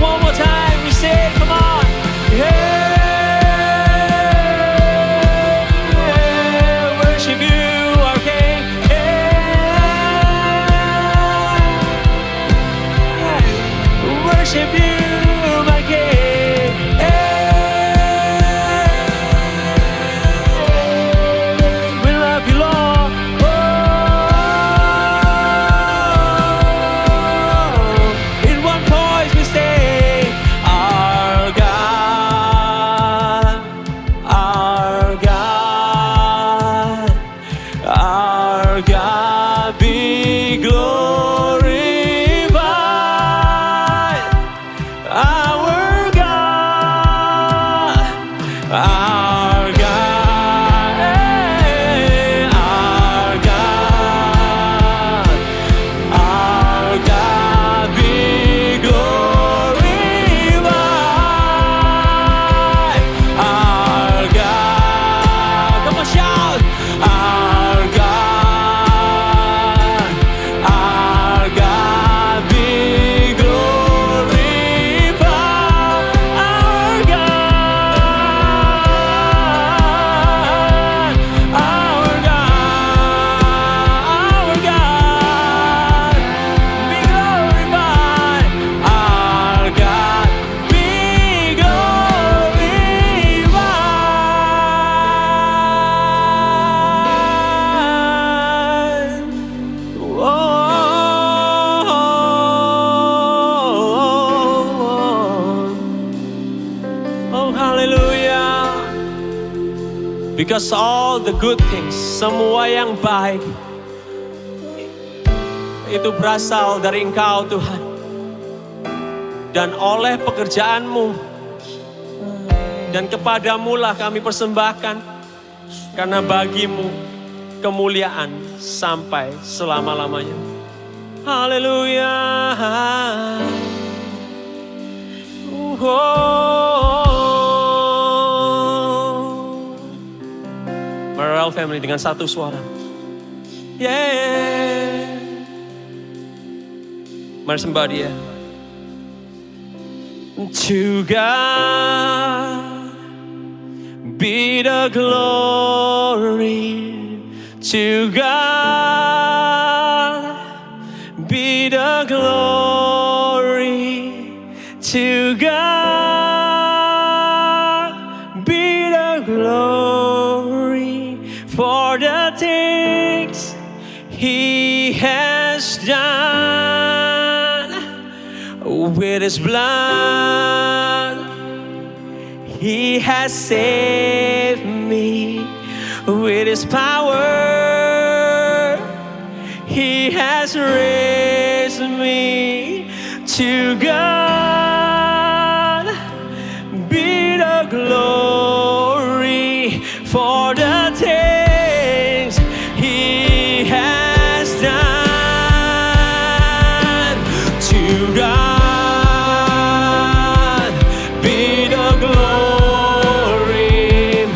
E: One more time, we say, come on. Yeah, worship you, our King. Yeah, worship you, my King. We love you, Lord. In one voice we say, our God, our God, our God be glorified. Our God, our God, our God, our God be glorified. Our God, come on, shout. Our God be glorified. Our God, our God be glorified. Our God be glorified. Oh, hallelujah. Because all the good things, semua yang baik, itu berasal dari Engkau, Tuhan. Dan oleh pekerjaanmu, dan kepadamu lah kami persembahkan, karena bagimu kemuliaan sampai selama-lamanya. Haleluya. Royal Family dengan satu suara. Yeah. Mari sembah Dia. To God be the glory. To God be the glory. To God be the glory for the things He has done. With His blood He has saved me. With His power He has raised me. To God be the glory for the things He has done. To God be the glory.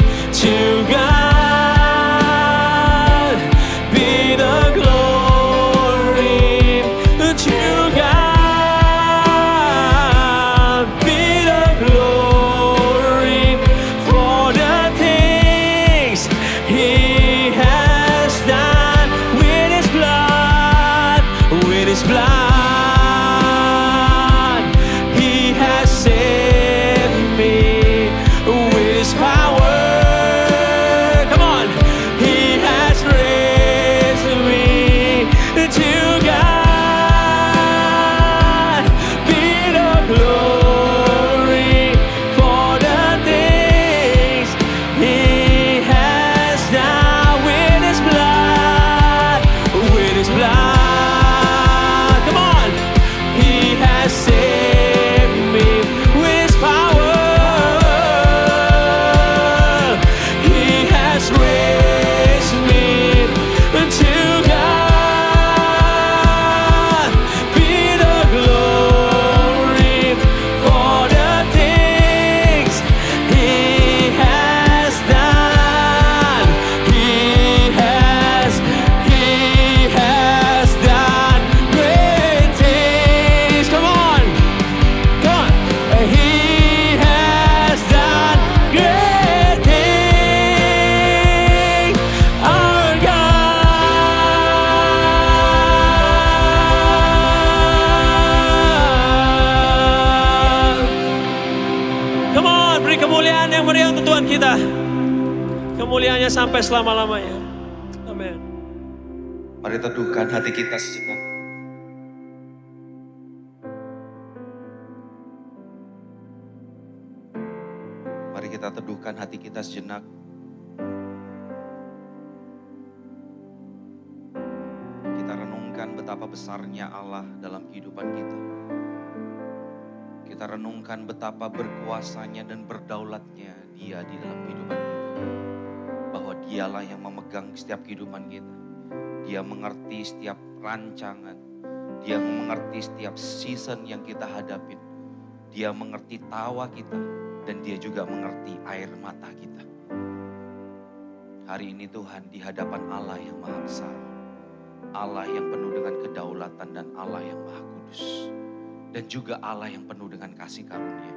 M: kita. Kemuliaannya sampai selama-lamanya. Amin.
N: Mari teduhkan hati kita sejenak. Mari kita teduhkan hati kita sejenak. Kita renungkan betapa besarnya Allah dalam kehidupan kita. Kita renungkan betapa berkuasanya dan berdaulatnya Dia di dalam kehidupan kita. Bahwa Dialah yang memegang setiap kehidupan kita. Dia mengerti setiap rancangan. Dia mengerti setiap season yang kita hadapin. Dia mengerti tawa kita. Dan Dia juga mengerti air mata kita. Hari ini Tuhan di hadapan Allah yang maha besar. Allah yang penuh dengan kedaulatan dan Allah yang maha kudus. Dan juga Allah yang penuh dengan kasih karunia.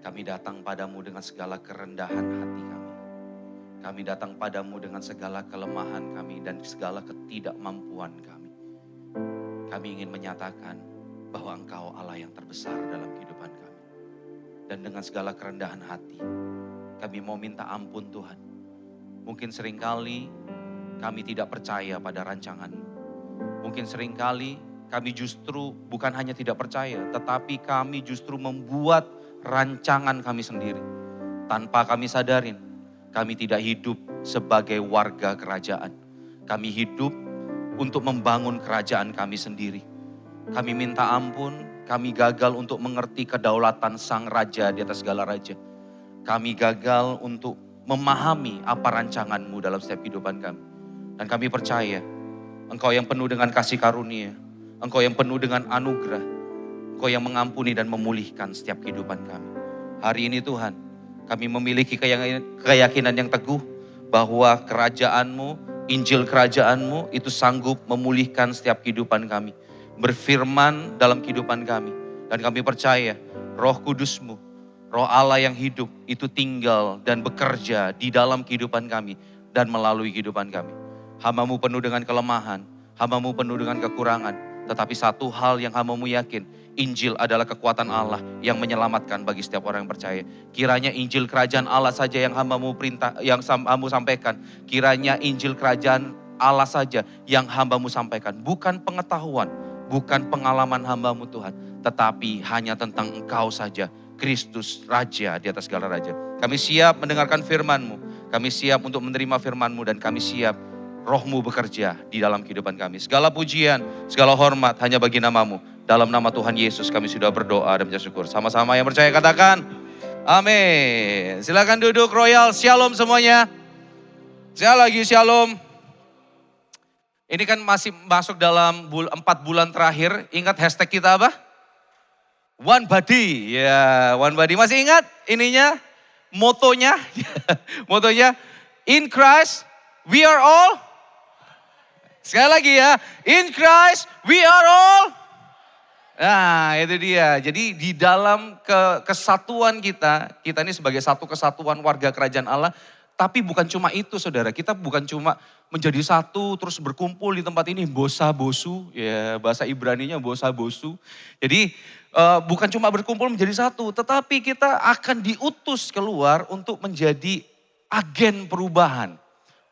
N: Kami datang padamu dengan segala kerendahan hati kami. Kami datang padamu dengan segala kelemahan kami dan segala ketidakmampuan kami. Kami ingin menyatakan bahwa Engkau Allah yang terbesar dalam kehidupan kami. Dan dengan segala kerendahan hati, kami mau minta ampun Tuhan. Mungkin seringkali kami tidak percaya pada rancangan-Mu. Mungkin seringkali kami justru bukan hanya tidak percaya, tetapi kami justru membuat rancangan kami sendiri. Tanpa kami sadarin, kami tidak hidup sebagai warga kerajaan. Kami hidup untuk membangun kerajaan kami sendiri. Kami minta ampun, kami gagal untuk mengerti kedaulatan Sang Raja di atas segala raja. Kami gagal untuk memahami apa rancangan-Mu dalam setiap kehidupan kami. Dan kami percaya, Engkau yang penuh dengan kasih karunia, Engkau yang penuh dengan anugerah, Engkau yang mengampuni dan memulihkan setiap kehidupan kami. Hari ini Tuhan, kami memiliki keyakinan yang teguh bahwa kerajaan-Mu, Injil kerajaan-Mu itu sanggup memulihkan setiap kehidupan kami. Berfirman dalam kehidupan kami. Dan kami percaya Roh Kudus-Mu, Roh Allah yang hidup itu tinggal dan bekerja di dalam kehidupan kami dan melalui kehidupan kami. Hamba-Mu penuh dengan kelemahan, hamba-Mu penuh dengan kekurangan. Tetapi satu hal yang hamba-Mu yakin, Injil adalah kekuatan Allah yang menyelamatkan bagi setiap orang yang percaya. Kiranya Injil kerajaan Allah saja yang hamba-Mu perintah, yang hamba-Mu sampaikan. Kiranya Injil kerajaan Allah saja yang hamba-Mu sampaikan. Bukan pengetahuan, bukan pengalaman hamba-Mu Tuhan. Tetapi hanya tentang Engkau saja, Kristus Raja di atas segala raja. Kami siap mendengarkan firman-Mu. Kami siap untuk menerima firman-Mu dan kami siap Roh-Mu bekerja di dalam kehidupan kami. Segala pujian, segala hormat hanya bagi nama-Mu. Dalam nama Tuhan Yesus kami sudah berdoa dan bersyukur. Sama-sama yang percaya katakan, amin. Silakan duduk Royal, shalom semuanya. Sekali lagi shalom. Ini kan masih masuk dalam 4 bulan terakhir. Ingat hashtag kita apa? One Body. Ya, One Body. Masih ingat ininya? Motonya? Motonya, in Christ we are all. Sekali lagi ya, in Christ we are all. Nah itu dia, jadi di dalam kesatuan kita ini sebagai satu kesatuan warga kerajaan Allah. Tapi bukan cuma itu saudara, kita bukan cuma menjadi satu terus berkumpul di tempat ini, bosa bosu, ya bahasa Ibraninya bosa bosu. Jadi bukan cuma berkumpul menjadi satu, tetapi kita akan diutus keluar untuk menjadi agen perubahan.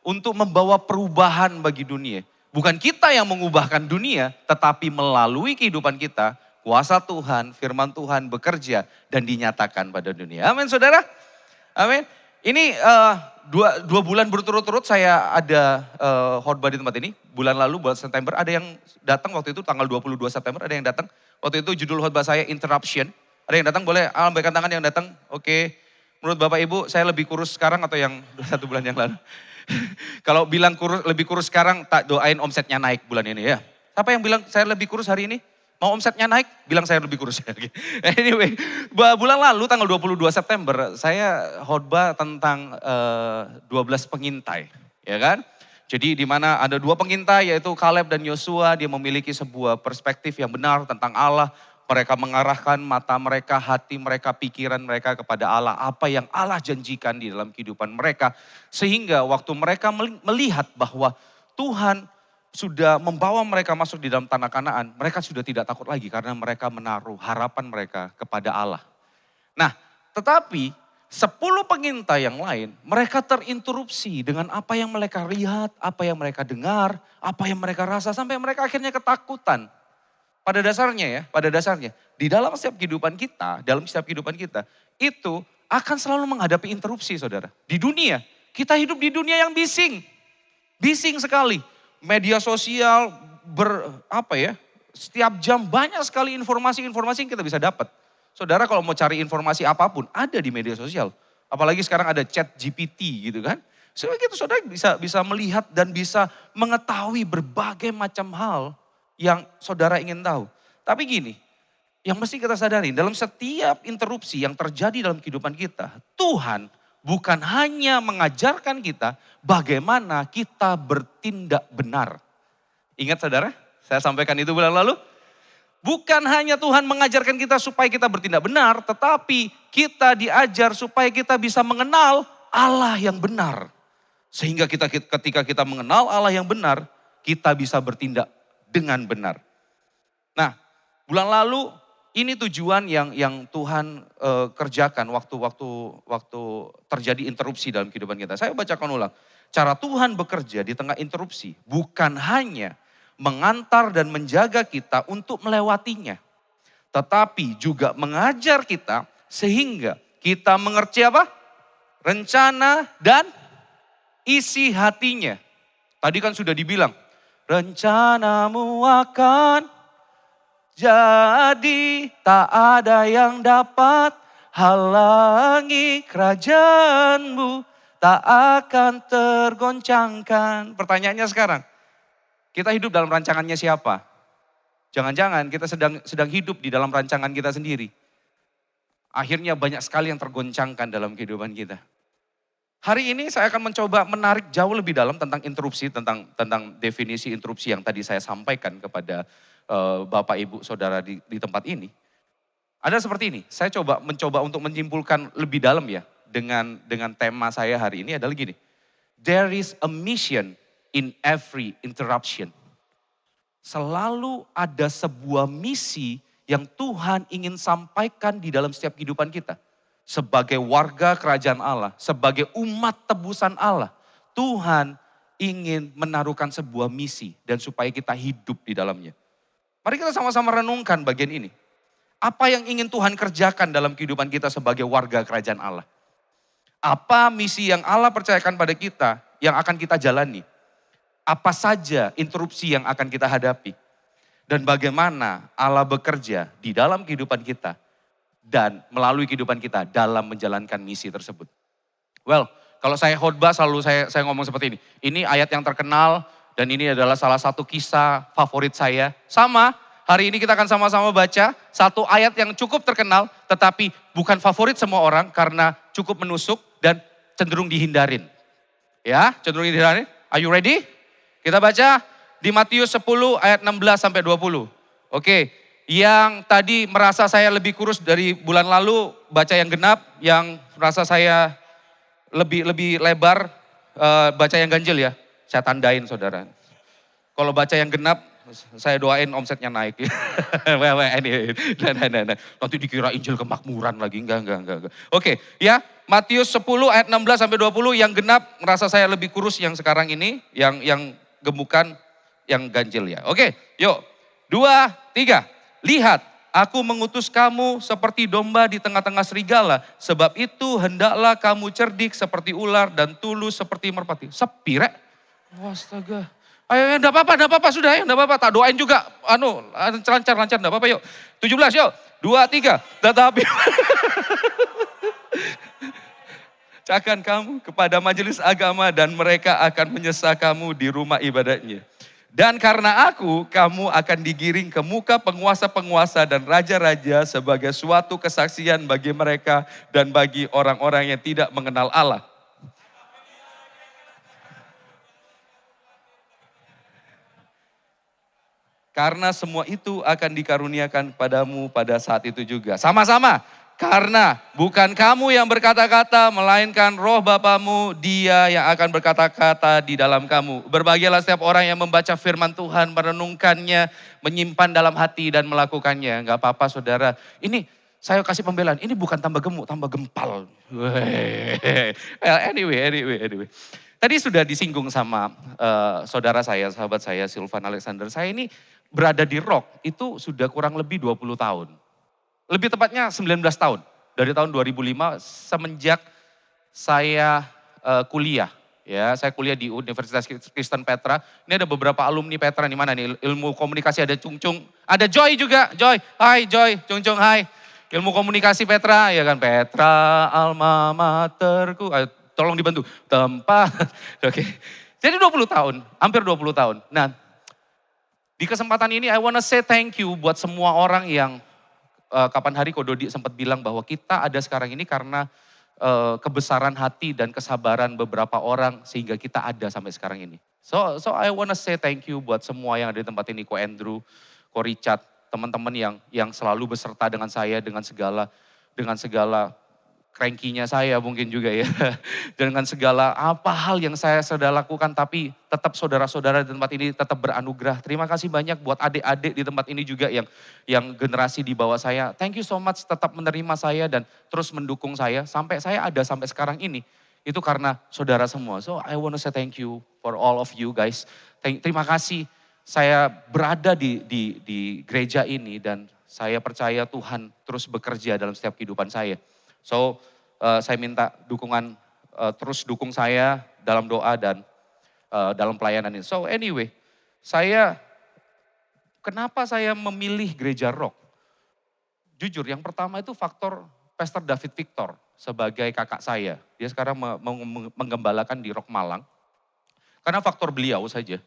N: Untuk membawa perubahan bagi dunia. Bukan kita yang mengubahkan dunia, tetapi melalui kehidupan kita, kuasa Tuhan, firman Tuhan bekerja dan dinyatakan pada dunia. Amin saudara. Amin. Ini dua bulan berturut-turut saya ada khotbah di tempat ini. Bulan lalu, bulan September, ada yang datang waktu itu tanggal 22 September, ada yang datang. Waktu itu judul khotbah saya Interruption. Ada yang datang, boleh lambaikan tangan yang datang. Oke, menurut Bapak Ibu saya lebih kurus sekarang atau yang 1 bulan yang lalu? Kalau bilang lebih kurus sekarang, tak doain omsetnya naik bulan ini ya. Siapa yang bilang saya lebih kurus hari ini? Mau omsetnya naik? Bilang saya lebih kurus. Anyway, bulan lalu tanggal 22 September saya khotbah tentang 12 pengintai. Ya kan? Jadi di mana ada 2 pengintai yaitu Kaleb dan Yosua. Dia memiliki sebuah perspektif yang benar tentang Allah. Mereka mengarahkan mata mereka, hati mereka, pikiran mereka kepada Allah. Apa yang Allah janjikan di dalam kehidupan mereka. Sehingga waktu mereka melihat bahwa Tuhan sudah membawa mereka masuk di dalam tanah Kanaan. Mereka sudah tidak takut lagi karena mereka menaruh harapan mereka kepada Allah. Nah tetapi 10 pengintai yang lain, mereka terinterupsi dengan apa yang mereka lihat, apa yang mereka dengar, apa yang mereka rasa, sampai mereka akhirnya ketakutan. Pada dasarnya di dalam setiap kehidupan kita, itu akan selalu menghadapi interupsi, saudara. Di dunia, kita hidup di dunia yang bising sekali. Media sosial setiap jam banyak sekali informasi-informasi yang kita bisa dapat. Saudara kalau mau cari informasi apapun ada di media sosial. Apalagi sekarang ada chat GPT gitu kan. Sehingga itu saudara bisa melihat dan bisa mengetahui berbagai macam hal yang saudara ingin tahu. Tapi gini, yang mesti kita sadari dalam setiap interupsi yang terjadi dalam kehidupan kita, Tuhan bukan hanya mengajarkan kita bagaimana kita bertindak benar. Ingat saudara, saya sampaikan itu bulan lalu. Bukan hanya Tuhan mengajarkan kita supaya kita bertindak benar, tetapi kita diajar supaya kita bisa mengenal Allah yang benar. Sehingga ketika kita mengenal Allah yang benar, kita bisa bertindak dengan benar. Nah, bulan lalu ini tujuan yang Tuhan kerjakan waktu terjadi interupsi dalam kehidupan kita. Saya bacakan ulang. Cara Tuhan bekerja di tengah interupsi bukan hanya mengantar dan menjaga kita untuk melewatinya. Tetapi juga mengajar kita sehingga kita mengerti apa? Rencana dan isi hatinya. Tadi kan sudah dibilang, rencanamu akan jadi, tak ada yang dapat halangi kerajaanmu, tak akan tergoncangkan. Pertanyaannya sekarang, kita hidup dalam rancangannya siapa? Jangan-jangan kita sedang hidup di dalam rancangan kita sendiri. Akhirnya banyak sekali yang tergoncangkan dalam kehidupan kita. Hari ini saya akan mencoba menarik jauh lebih dalam tentang interupsi, tentang definisi interupsi yang tadi saya sampaikan kepada Bapak Ibu Saudara di tempat ini. Ada seperti ini, saya mencoba untuk menyimpulkan lebih dalam ya dengan tema saya hari ini adalah gini. There is a mission in every interruption. Selalu ada sebuah misi yang Tuhan ingin sampaikan di dalam setiap kehidupan kita. Sebagai warga kerajaan Allah, sebagai umat tebusan Allah, Tuhan ingin menaruhkan sebuah misi dan supaya kita hidup di dalamnya. Mari kita sama-sama renungkan bagian ini. Apa yang ingin Tuhan kerjakan dalam kehidupan kita sebagai warga kerajaan Allah? Apa misi yang Allah percayakan pada kita yang akan kita jalani? Apa saja interupsi yang akan kita hadapi? Dan bagaimana Allah bekerja di dalam kehidupan kita dan melalui kehidupan kita dalam menjalankan misi tersebut. Well, kalau saya khotbah selalu saya ngomong seperti ini. Ini ayat yang terkenal dan ini adalah salah satu kisah favorit saya. Sama, hari ini kita akan sama-sama baca satu ayat yang cukup terkenal tetapi bukan favorit semua orang karena cukup menusuk dan cenderung dihindarin. Ya, cenderung dihindarin. Are you ready? Kita baca di Matius 10 ayat 16 sampai 20. Oke, yang tadi merasa saya lebih kurus dari bulan lalu, baca yang genap, yang merasa saya lebih lebar, baca yang ganjil ya. Saya tandain saudara. Kalau baca yang genap, saya doain omsetnya naik. Nanti dikira Injil kemakmuran lagi, enggak. Oke, ya Matius 10 ayat 16 sampai 20, yang genap merasa saya lebih kurus yang sekarang ini, yang gemukan, yang ganjil ya. Oke, yuk. 2, 3. Lihat, aku mengutus kamu seperti domba di tengah-tengah serigala. Sebab itu hendaklah kamu cerdik seperti ular dan tulus seperti merpati. Sepi rek. Astaga. Ayo, enggak apa-apa sudah ya, enggak apa-apa. Tak doain juga, lancar, enggak apa-apa yuk. 17 yuk, 2, 3. Tetapi akan kamu kepada majelis agama dan mereka akan menyesah kamu di rumah ibadatnya. Dan karena aku, kamu akan digiring ke muka penguasa-penguasa dan raja-raja sebagai suatu kesaksian bagi mereka dan bagi orang-orang yang tidak mengenal Allah. Karena semua itu akan dikaruniakan padamu pada saat itu juga. Sama-sama. Karena bukan kamu yang berkata-kata, melainkan roh Bapamu, dia yang akan berkata-kata di dalam kamu. Berbahagialah setiap orang yang membaca firman Tuhan, merenungkannya, menyimpan dalam hati dan melakukannya. Enggak apa-apa saudara. Ini saya kasih pembelaan, ini bukan tambah gemuk, tambah gempal. Well, anyway. Tadi sudah disinggung sama saudara saya, sahabat saya, Silvan Alexander. Saya ini berada di Rock itu sudah kurang lebih 20 tahun. Lebih tepatnya 19 tahun. Dari tahun 2005 semenjak saya kuliah. Ya, saya kuliah di Universitas Kristen Petra. Ini ada beberapa alumni Petra di mana nih? Ilmu komunikasi ada Cung, ada Joy juga. Joy, hai Joy, Cung, hai. Ilmu komunikasi Petra, ya kan? Petra, alma materku. Tolong dibantu. Tempat. Oke. Jadi 20 tahun, hampir 20 tahun. Nah, di kesempatan ini I wanna say thank you buat semua orang yang kapan hari Ko Dodi sempat bilang bahwa kita ada sekarang ini karena kebesaran hati dan kesabaran beberapa orang sehingga kita ada sampai sekarang ini. So I wanna say thank you buat semua yang ada di tempat ini, Ko Andrew, Ko Richard, teman-teman yang selalu beserta dengan saya dengan segala cranky-nya saya mungkin juga ya. Dengan segala apa hal yang saya sudah lakukan, tapi tetap saudara-saudara di tempat ini tetap beranugerah. Terima kasih banyak buat adik-adik di tempat ini juga yang generasi di bawah saya. Thank you so much tetap menerima saya dan terus mendukung saya. Sampai saya ada sampai sekarang ini. Itu karena saudara semua. So I want to say thank you for all of you guys. Terima kasih saya berada di gereja ini dan saya percaya Tuhan terus bekerja dalam setiap kehidupan saya. So, saya minta dukungan, terus dukung saya dalam doa dan dalam pelayanan ini. So anyway, kenapa saya memilih gereja Rock? Jujur, yang pertama itu faktor Pastor David Victor sebagai kakak saya. Dia sekarang menggembalakan di Rock Malang. Karena faktor beliau saja,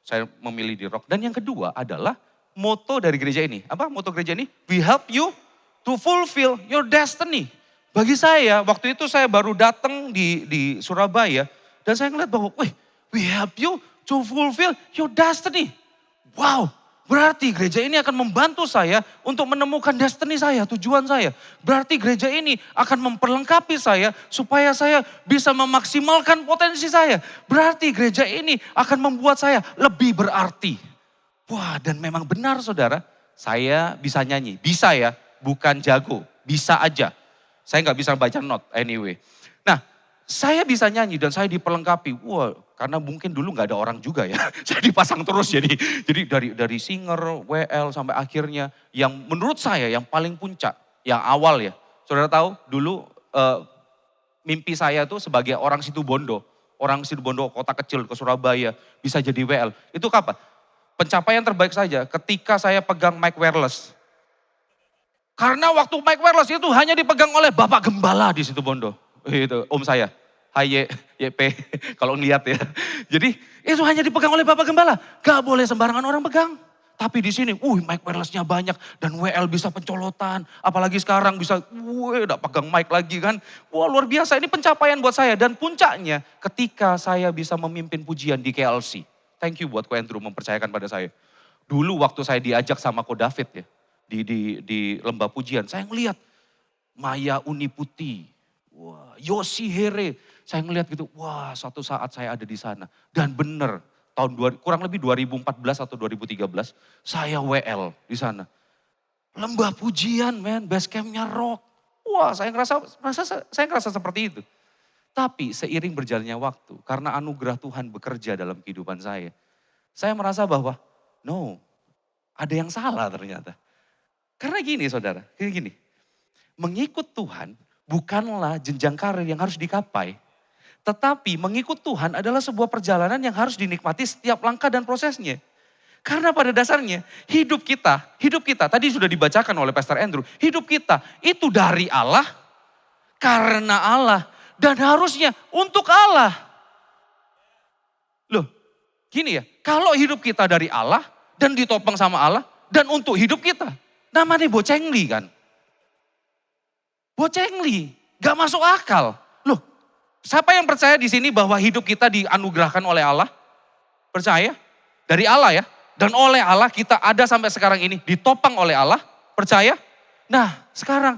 N: saya memilih di Rock. Dan yang kedua adalah moto dari gereja ini. Apa moto gereja ini? We help you to fulfill your destiny. Bagi saya, waktu itu saya baru datang di Surabaya dan saya ngeliat bahwa, we help you to fulfill your destiny. Wow, berarti gereja ini akan membantu saya untuk menemukan destiny saya, tujuan saya. Berarti gereja ini akan memperlengkapi saya supaya saya bisa memaksimalkan potensi saya. Berarti gereja ini akan membuat saya lebih berarti. Wah, dan memang benar saudara, saya bisa nyanyi. Bisa ya, bukan jago, bisa aja. Saya nggak bisa baca not anyway. Nah, saya bisa nyanyi dan saya diperlengkapi. Wah, karena mungkin dulu nggak ada orang juga ya. Saya dipasang terus jadi dari singer, WL sampai akhirnya yang menurut saya yang paling puncak, yang awal ya. Saudara tahu dulu mimpi saya tuh sebagai orang Situbondo kota kecil ke Surabaya bisa jadi WL. Itu kapan? Pencapaian terbaik saja ketika saya pegang mic wireless. Karena waktu mic wireless itu hanya dipegang oleh Bapak Gembala di Situbondo. Itu om saya. Hai YP, kalau ngeliat ya. Jadi itu hanya dipegang oleh Bapak Gembala. Gak boleh sembarangan orang pegang. Tapi di sini, mic wirelessnya banyak. Dan WL bisa pencolotan. Apalagi sekarang bisa, udah pegang mic lagi kan. Wah luar biasa, ini pencapaian buat saya. Dan puncaknya ketika saya bisa memimpin pujian di KLC. Thank you buat Ko Andrew mempercayakan pada saya. Dulu waktu saya diajak sama Ko David ya. Di lembah pujian, saya ngelihat Maya Uniputi, wah, Yosi Here, saya ngelihat gitu, wah suatu saat saya ada di sana. Dan benar, kurang lebih 2014 atau 2013, saya WL di sana. Lembah pujian men, base campnya Rock. Wah saya ngerasa seperti itu. Tapi seiring berjalannya waktu, karena anugerah Tuhan bekerja dalam kehidupan saya merasa bahwa, no, ada yang salah ternyata. Karena gini saudara, gini. Mengikut Tuhan bukanlah jenjang karir yang harus dikapai. Tetapi mengikut Tuhan adalah sebuah perjalanan yang harus dinikmati setiap langkah dan prosesnya. Karena pada dasarnya hidup kita tadi sudah dibacakan oleh Pastor Andrew. Hidup kita itu dari Allah, karena Allah, dan harusnya untuk Allah. Loh gini ya, kalau hidup kita dari Allah dan ditopang sama Allah dan untuk hidup kita. Namanya bocengli kan. Bocengli, gak masuk akal. Loh, siapa yang percaya di sini bahwa hidup kita dianugerahkan oleh Allah? Percaya? Dari Allah ya. Dan oleh Allah kita ada sampai sekarang ini, ditopang oleh Allah. Percaya? Nah, sekarang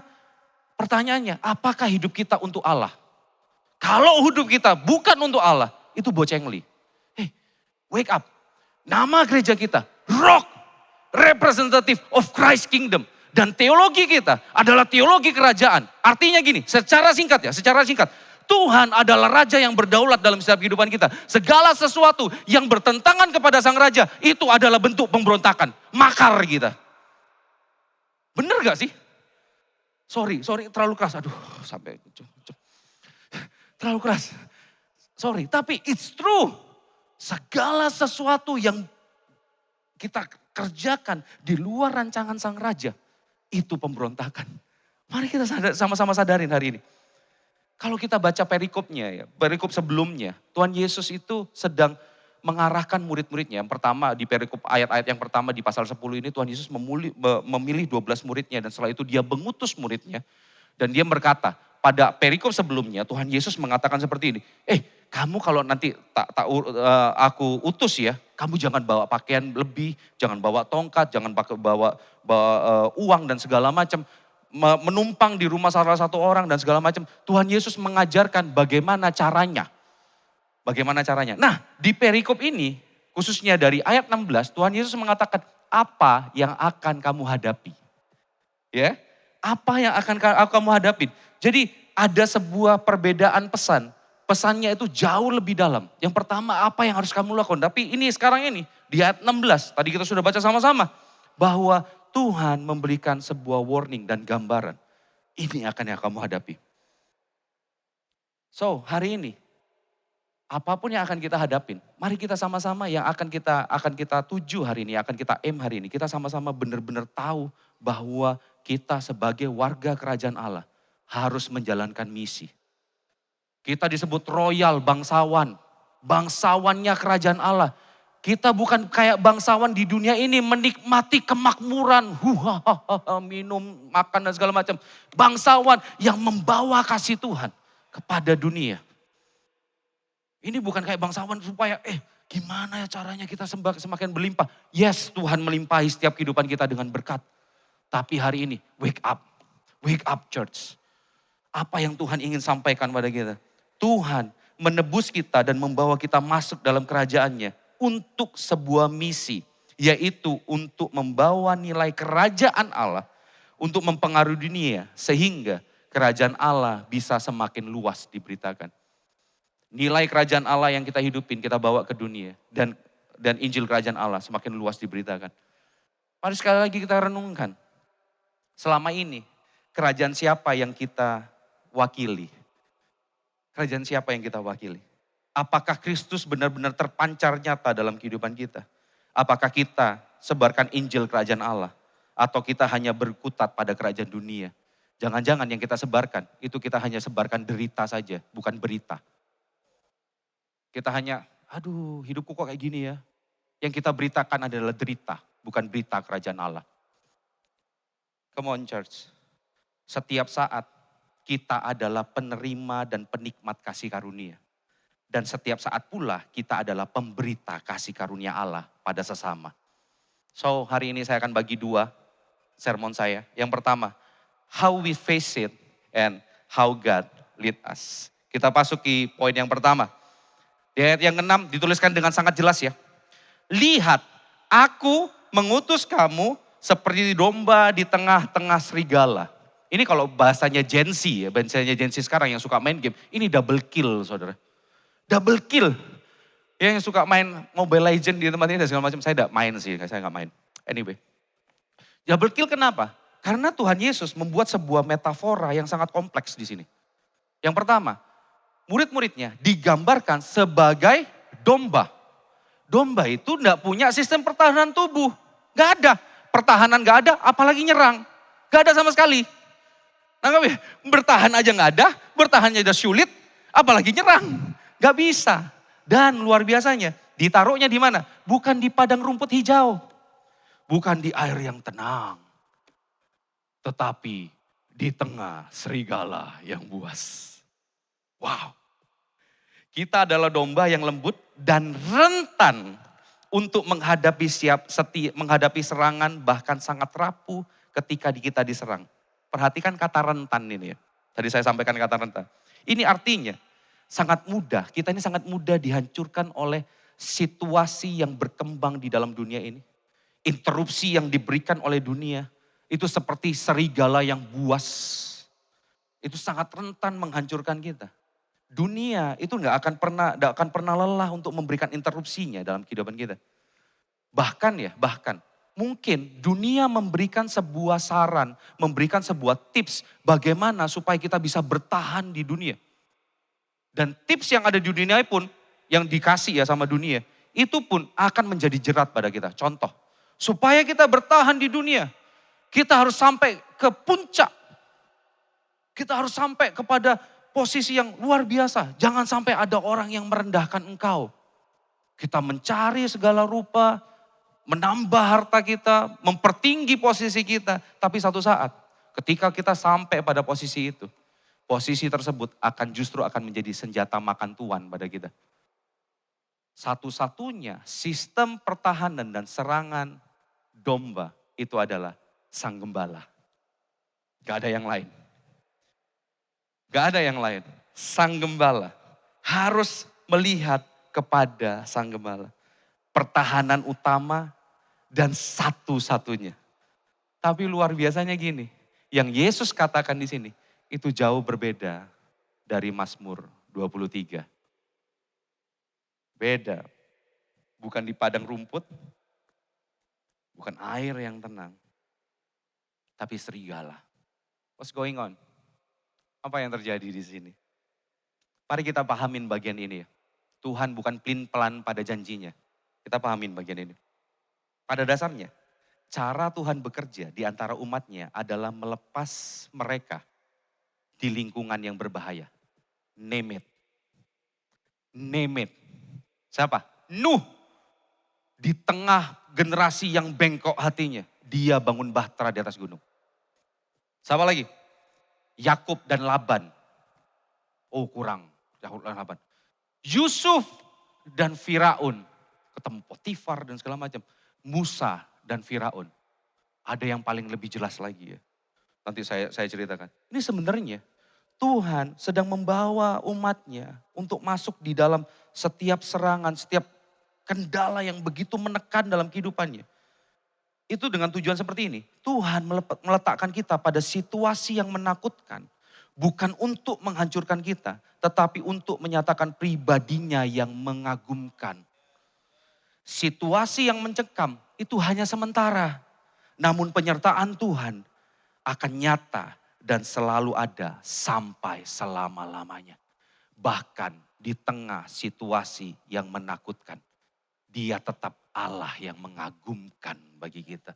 N: pertanyaannya, apakah hidup kita untuk Allah? Kalau hidup kita bukan untuk Allah, itu bocengli. Hey, wake up. Nama gereja kita, Rock. Representative of Christ Kingdom. Dan teologi kita adalah teologi kerajaan. Artinya gini, secara singkat. Tuhan adalah raja yang berdaulat dalam setiap kehidupan kita. Segala sesuatu yang bertentangan kepada sang raja, itu adalah bentuk pemberontakan. Makar kita. Bener gak sih? Sorry terlalu keras. Aduh, sampai terlalu keras. Sorry, tapi it's true. Segala sesuatu yang kita kerjakan di luar rancangan sang raja, itu pemberontakan. Mari kita sama-sama sadarin hari ini. Kalau kita baca perikopnya, perikop sebelumnya, Tuhan Yesus itu sedang mengarahkan murid-muridnya. Yang pertama di perikop ayat-ayat yang pertama di pasal 10 ini Tuhan Yesus memilih 12 muridnya. Dan setelah itu dia mengutus muridnya. Dan dia berkata, pada perikop sebelumnya Tuhan Yesus mengatakan seperti ini. Kamu kalau nanti aku utus ya, kamu jangan bawa pakaian lebih, jangan bawa tongkat, jangan bawa uang dan segala macam. Menumpang di rumah salah satu orang dan segala macam. Tuhan Yesus mengajarkan bagaimana caranya. Nah, di perikop ini, khususnya dari ayat 16, Tuhan Yesus mengatakan apa yang akan kamu hadapi. Ya, apa yang akan kamu hadapi. Jadi ada sebuah perbedaan pesan. Pesannya itu jauh lebih dalam. Yang pertama, apa yang harus kamu lakukan. Tapi ini sekarang ini, di ayat 16, tadi kita sudah baca sama-sama. Bahwa Tuhan memberikan sebuah warning dan gambaran. Ini akan yang kamu hadapi. So, hari ini, apapun yang akan kita hadapin, mari kita sama-sama yang akan kita tuju hari ini, akan kita aim hari ini. Kita sama-sama benar-benar tahu bahwa kita sebagai warga kerajaan Allah harus menjalankan misi. Kita disebut royal, bangsawannya kerajaan Allah. Kita bukan kayak bangsawan di dunia ini menikmati kemakmuran, minum, makan dan segala macam. Bangsawan yang membawa kasih Tuhan kepada dunia. Ini bukan kayak bangsawan supaya gimana ya caranya kita semakin berlimpah. Yes, Tuhan melimpahi setiap kehidupan kita dengan berkat. Tapi hari ini wake up church. Apa yang Tuhan ingin sampaikan pada kita? Tuhan menebus kita dan membawa kita masuk dalam kerajaannya untuk sebuah misi, yaitu untuk membawa nilai kerajaan Allah untuk mempengaruhi dunia sehingga kerajaan Allah bisa semakin luas diberitakan. Nilai kerajaan Allah yang kita hidupin, kita bawa ke dunia dan Injil kerajaan Allah semakin luas diberitakan. Mari sekali lagi kita renungkan. Selama ini kerajaan siapa yang kita wakili? Kerajaan siapa yang kita wakili? Apakah Kristus benar-benar terpancar nyata dalam kehidupan kita? Apakah kita sebarkan Injil kerajaan Allah? Atau kita hanya berkutat pada kerajaan dunia? Jangan-jangan yang kita sebarkan, itu kita hanya sebarkan derita saja, bukan berita. Kita hanya, hidupku kok kayak gini ya. Yang kita beritakan adalah derita, bukan berita kerajaan Allah. Come on church. Setiap saat kita adalah penerima dan penikmat kasih karunia. Dan setiap saat pula kita adalah pemberita kasih karunia Allah pada sesama. So hari ini saya akan bagi 2 sermon saya. Yang pertama, how we face it and how God lead us. Kita masuk ke poin yang pertama. Di ayat yang ke-6 dituliskan dengan sangat jelas ya. Lihat, aku mengutus kamu seperti domba di tengah-tengah serigala. Ini kalau bahasanya Gen Z ya, bahasanya Gen Z sekarang yang suka main game. Ini double kill saudara. Double kill. Yang suka main Mobile Legends di tempat ini dan segala macam. Saya tidak main sih, saya nggak main. Anyway. Double kill kenapa? Karena Tuhan Yesus membuat sebuah metafora yang sangat kompleks di sini. Yang pertama, murid-muridnya digambarkan sebagai domba. Domba itu tidak punya sistem pertahanan tubuh. Nggak ada. Pertahanan nggak ada, apalagi nyerang. Nggak ada sama sekali. Bertahan aja nggak ada, bertahannya udah sulit, apalagi nyerang. Gak bisa. Dan luar biasanya, ditaruhnya di mana? Bukan di padang rumput hijau. Bukan di air yang tenang. Tetapi di tengah serigala yang buas. Wow. Kita adalah domba yang lembut dan rentan untuk menghadapi menghadapi serangan bahkan sangat rapuh ketika kita diserang. Perhatikan kata rentan ini ya. Tadi saya sampaikan kata rentan. Ini artinya sangat mudah, kita ini sangat mudah dihancurkan oleh situasi yang berkembang di dalam dunia ini. Interupsi yang diberikan oleh dunia, Itu seperti serigala yang buas. Itu sangat rentan menghancurkan kita. Dunia itu nggak akan pernah lelah untuk memberikan interupsinya dalam kehidupan kita. Bahkan mungkin dunia memberikan sebuah saran, memberikan sebuah tips bagaimana supaya kita bisa bertahan di dunia. Dan tips yang ada di dunia pun, yang dikasih ya sama dunia, itu pun akan menjadi jerat pada kita. Contoh, supaya kita bertahan di dunia, kita harus sampai ke puncak. Kita harus sampai kepada posisi yang luar biasa. Jangan sampai ada orang yang merendahkan engkau. Kita mencari segala rupa, menambah harta kita, mempertinggi posisi kita. Tapi satu saat ketika kita sampai pada posisi itu, posisi tersebut justru akan menjadi senjata makan tuan pada kita. Satu-satunya sistem pertahanan dan serangan domba itu adalah sang gembala. Gak ada yang lain. Gak ada yang lain. Sang gembala harus melihat kepada sang gembala. Pertahanan utama dan satu-satunya. Tapi luar biasanya gini, yang Yesus katakan di sini itu jauh berbeda dari Mazmur 23. Beda. Bukan di padang rumput, bukan air yang tenang, tapi serigala. What's going on? Apa yang terjadi di sini? Mari kita pahamin bagian ini ya. Tuhan bukan pelin-pelan pada janjinya. Kita pahamin bagian ini. Pada dasarnya, cara Tuhan bekerja di antara umatnya adalah melepas mereka di lingkungan yang berbahaya. Name it. Name it. Siapa? Nuh. Di tengah generasi yang bengkok hatinya, dia bangun bahtera di atas gunung. Siapa lagi? Yakub dan Laban. Oh kurang, Yakub dan Laban. Yusuf dan Firaun. Ketemu Potifar dan segala macam. Musa dan Firaun. Ada yang paling lebih jelas lagi ya. Nanti saya ceritakan. Ini sebenarnya Tuhan sedang membawa umatnya untuk masuk di dalam setiap serangan, setiap kendala yang begitu menekan dalam kehidupannya. Itu dengan tujuan seperti ini. Tuhan meletakkan kita pada situasi yang menakutkan. Bukan untuk menghancurkan kita, tetapi untuk menyatakan pribadinya yang mengagumkan. Situasi yang mencekam itu hanya sementara. Namun penyertaan Tuhan akan nyata dan selalu ada sampai selama-lamanya. Bahkan di tengah situasi yang menakutkan, Dia tetap Allah yang mengagumkan bagi kita.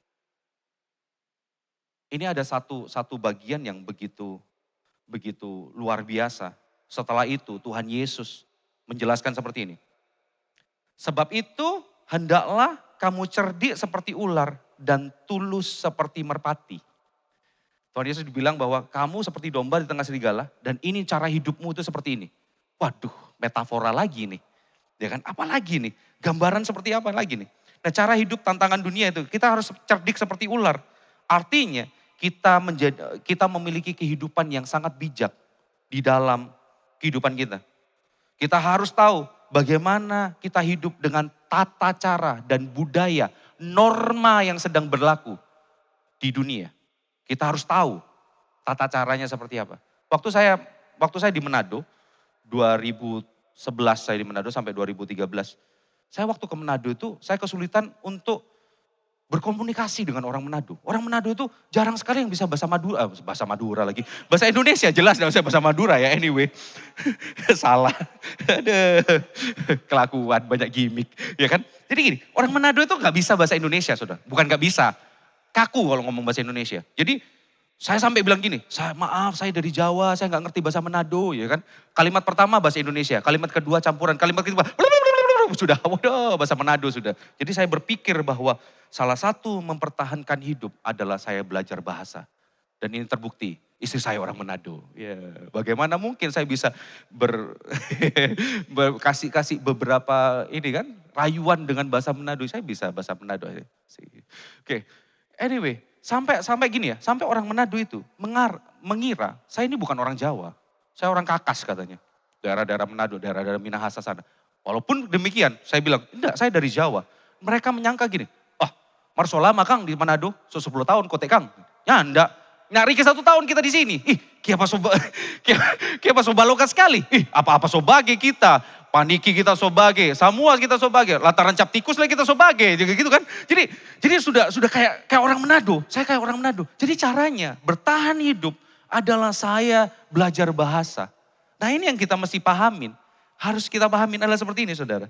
N: Ini ada satu bagian yang begitu luar biasa. Setelah itu Tuhan Yesus menjelaskan seperti ini. Sebab itu hendaklah kamu cerdik seperti ular dan tulus seperti merpati. Tuhan Yesus bilang bahwa kamu seperti domba di tengah serigala dan ini cara hidupmu itu seperti ini. Waduh, metafora lagi nih. Ya kan, apa lagi nih? Gambaran seperti apa lagi nih? Nah, cara hidup tantangan dunia itu kita harus cerdik seperti ular. Artinya kita memiliki kehidupan yang sangat bijak di dalam kehidupan kita. Kita harus tahu bagaimana kita hidup dengan tata cara dan budaya, norma yang sedang berlaku di dunia. Kita harus tahu tata caranya seperti apa. Waktu saya di Manado, 2011 saya di Manado sampai 2013. Saya waktu ke Manado itu saya kesulitan untuk berkomunikasi dengan orang Manado. Orang Manado itu jarang sekali yang bisa bahasa Madura lagi. Bahasa Indonesia jelas gak usah bahasa Madura ya anyway. Salah. Aduh, kelakuan banyak gimmick ya kan. Jadi gini, orang Manado itu gak bisa bahasa Indonesia saudara. Bukan gak bisa, kaku kalau ngomong bahasa Indonesia. Jadi saya sampai bilang gini, maaf saya dari Jawa, saya gak ngerti bahasa Manado ya kan. Kalimat pertama bahasa Indonesia, kalimat kedua campuran, kalimat kedua sudah, waduh bahasa Manado sudah. Jadi saya berpikir bahwa salah satu mempertahankan hidup adalah saya belajar bahasa. Dan ini terbukti, istri saya orang Manado. Ya, bagaimana mungkin saya bisa kasih beberapa ini kan, rayuan dengan bahasa Manado. Saya bisa bahasa Manado. Oke, anyway, sampai gini ya, sampai orang Manado itu mengira saya ini bukan orang Jawa. Saya orang Kakas katanya. Daerah-daerah Manado, daerah-daerah Minahasa sana. Walaupun demikian, saya bilang, enggak saya dari Jawa. Mereka menyangka gini, Marsola Kang di Manado, 10 tahun kote Kang. Nyanda. Nyari ke 1 tahun kita di sini. Ih, kiapa soba loka sekali. Ih, apa-apa sobage kita. Paniki kita sobage, semua kita sobage. Lantaran cap tikus lagi kita sobage, gitu kan. Jadi sudah kayak orang Manado. Saya kayak orang Manado. Jadi caranya bertahan hidup adalah saya belajar bahasa. Nah ini yang kita mesti pahamin. Harus kita pahamin adalah seperti ini saudara.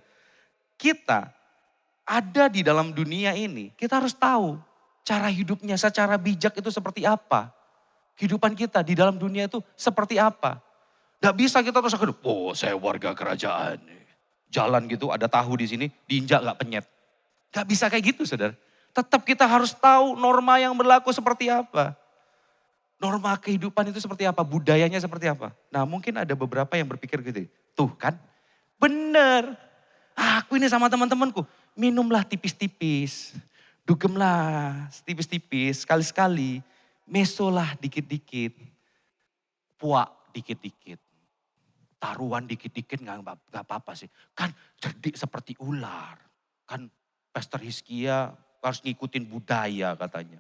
N: Kita ada di dalam dunia ini, kita harus tahu cara hidupnya secara bijak itu seperti apa. Kehidupan kita di dalam dunia itu seperti apa. Gak bisa kita terus akan, oh saya warga kerajaan. Jalan gitu ada tahu di sini, diinjak gak penyet. Gak bisa kayak gitu saudara. Tetap kita harus tahu norma yang berlaku seperti apa. Norma kehidupan itu seperti apa, budayanya seperti apa. Nah mungkin ada beberapa yang berpikir gitu. Tuh kan, bener. Aku ini sama teman-temanku, minumlah tipis-tipis. Dugemlah tipis-tipis, sekali-sekali. Mesolah dikit-dikit. Puak dikit-dikit. Taruhan dikit-dikit gak apa-apa sih. Kan cerdik seperti ular. Kan Pastor Hizkia harus ngikutin budaya katanya.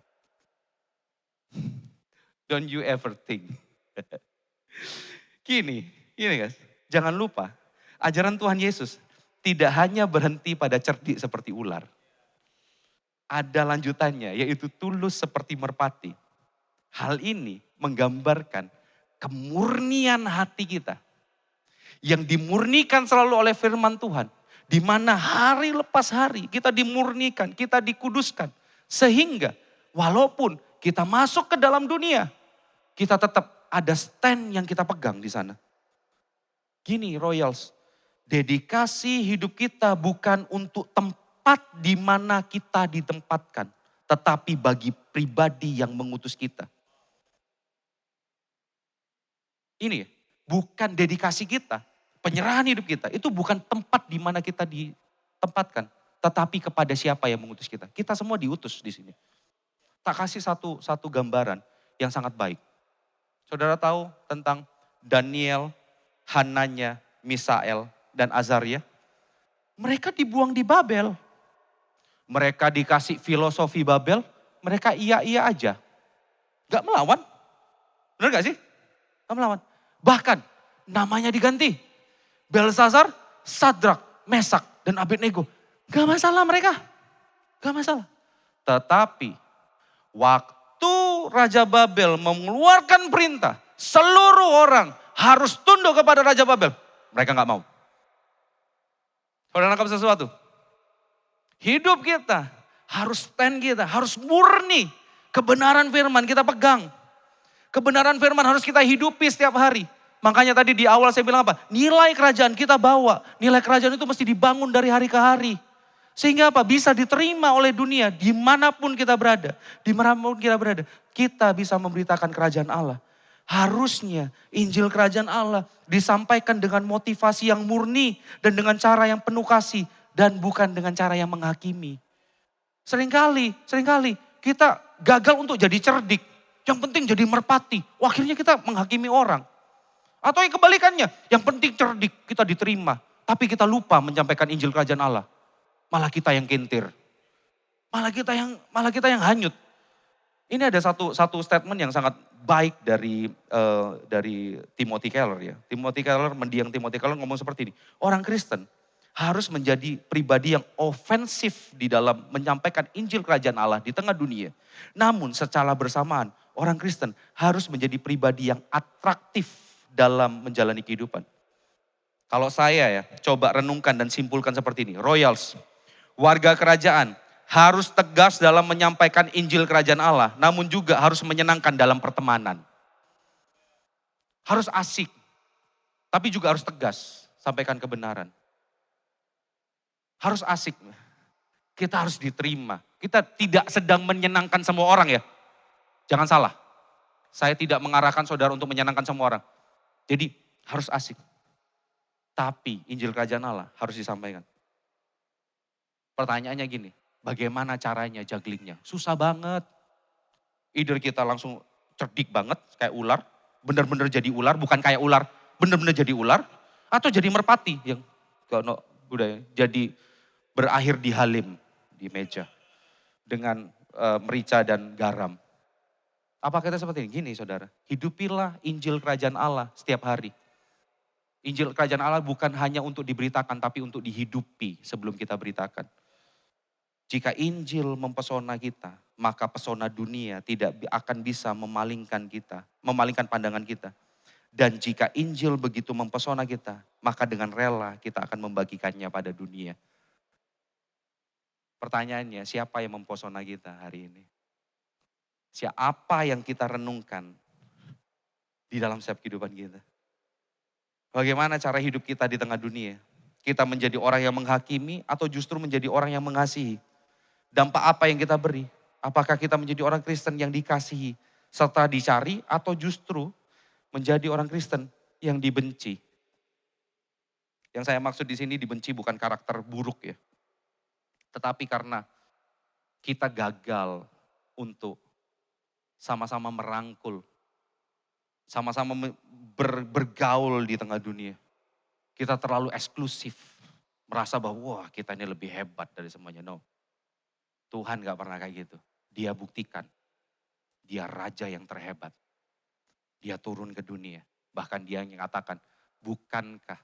N: Don't you ever think. Gini guys. Jangan lupa, ajaran Tuhan Yesus tidak hanya berhenti pada cerdik seperti ular. Ada lanjutannya, yaitu tulus seperti merpati. Hal ini menggambarkan kemurnian hati kita. Yang dimurnikan selalu oleh firman Tuhan. Di mana hari lepas hari kita dimurnikan, kita dikuduskan. Sehingga walaupun kita masuk ke dalam dunia, kita tetap ada stand yang kita pegang di sana. Gini Royals, dedikasi hidup kita bukan untuk tempat di mana kita ditempatkan. Tetapi bagi pribadi yang mengutus kita. Ini bukan dedikasi kita, penyerahan hidup kita. Itu bukan tempat di mana kita ditempatkan. Tetapi kepada siapa yang mengutus kita. Kita semua diutus di sini. Tak kasih satu gambaran yang sangat baik. Saudara tahu tentang Daniel, Hananya, Misael, dan Azaria? Mereka dibuang di Babel. Mereka dikasih filosofi Babel, mereka iya-iya aja. Gak melawan. Benar gak sih? Gak melawan. Bahkan namanya diganti. Belsazar, Sadrak, Mesak, dan Abednego. Gak masalah mereka. Gak masalah. Tetapi waktu Raja Babel mengeluarkan perintah, seluruh orang harus tunduk kepada Raja Babel. Mereka gak mau. Saudara nangkap sesuatu? Hidup kita, harus stand kita, harus murni. Kebenaran firman kita pegang. Kebenaran firman harus kita hidupi setiap hari. Makanya tadi di awal saya bilang apa? Nilai kerajaan kita bawa. Nilai kerajaan itu mesti dibangun dari hari ke hari. Sehingga apa? Bisa diterima oleh dunia dimanapun kita berada. Dimanapun kita berada. Kita bisa memberitakan kerajaan Allah. Harusnya Injil kerajaan Allah disampaikan dengan motivasi yang murni. Dan dengan cara yang penuh kasih. Dan bukan dengan cara yang menghakimi. Seringkali kita gagal untuk jadi cerdik. Yang penting jadi merpati. Wah, akhirnya kita menghakimi orang. Atau yang kebalikannya, yang penting cerdik kita diterima. Tapi kita lupa menyampaikan Injil kerajaan Allah. Malah kita yang kintir. Malah kita yang hanyut. Ini ada satu statement yang sangat baik dari Timothy Keller ya. Timothy Keller, mendiang Timothy Keller ngomong seperti ini. Orang Kristen harus menjadi pribadi yang ofensif di dalam menyampaikan Injil kerajaan Allah di tengah dunia. Namun secara bersamaan orang Kristen harus menjadi pribadi yang atraktif dalam menjalani kehidupan. Kalau saya ya coba renungkan dan simpulkan seperti ini. Royals, warga kerajaan harus tegas dalam menyampaikan Injil kerajaan Allah. Namun juga harus menyenangkan dalam pertemanan. Harus asik, tapi juga harus tegas sampaikan kebenaran. Harus asik. Kita harus diterima. Kita tidak sedang menyenangkan semua orang ya. Jangan salah. Saya tidak mengarahkan saudara untuk menyenangkan semua orang. Jadi harus asik. Tapi Injil kerajaan Allah harus disampaikan. Pertanyaannya gini, bagaimana caranya jugglingnya? Susah banget. Either kita langsung cerdik banget kayak ular. Benar-benar jadi ular, bukan kayak ular. Benar-benar jadi ular. Atau jadi merpati yang udah jadi berakhir di halim, di meja. Dengan merica dan garam. Apa kita seperti ini? Gini saudara, hidupilah Injil Kerajaan Allah setiap hari. Injil Kerajaan Allah bukan hanya untuk diberitakan, tapi untuk dihidupi sebelum kita beritakan. Jika Injil mempesona kita, maka pesona dunia tidak akan bisa memalingkan pandangan kita. Dan jika Injil begitu mempesona kita, maka dengan rela kita akan membagikannya pada dunia. Pertanyaannya, siapa yang mempesona kita hari ini? Siapa yang kita renungkan di dalam setiap kehidupan kita? Bagaimana cara hidup kita di tengah dunia? Kita menjadi orang yang menghakimi atau justru menjadi orang yang mengasihi? Dampak apa yang kita beri? Apakah kita menjadi orang Kristen yang dikasihi serta dicari atau justru menjadi orang Kristen yang dibenci? Yang saya maksud di sini dibenci bukan karakter buruk ya. Tetapi karena kita gagal untuk sama-sama merangkul, sama-sama bergaul di tengah dunia. Kita terlalu eksklusif, merasa bahwa wah kita ini lebih hebat dari semuanya. No, Tuhan gak pernah kayak gitu. Dia buktikan, dia raja yang terhebat. Dia turun ke dunia, bahkan dia mengatakan, bukankah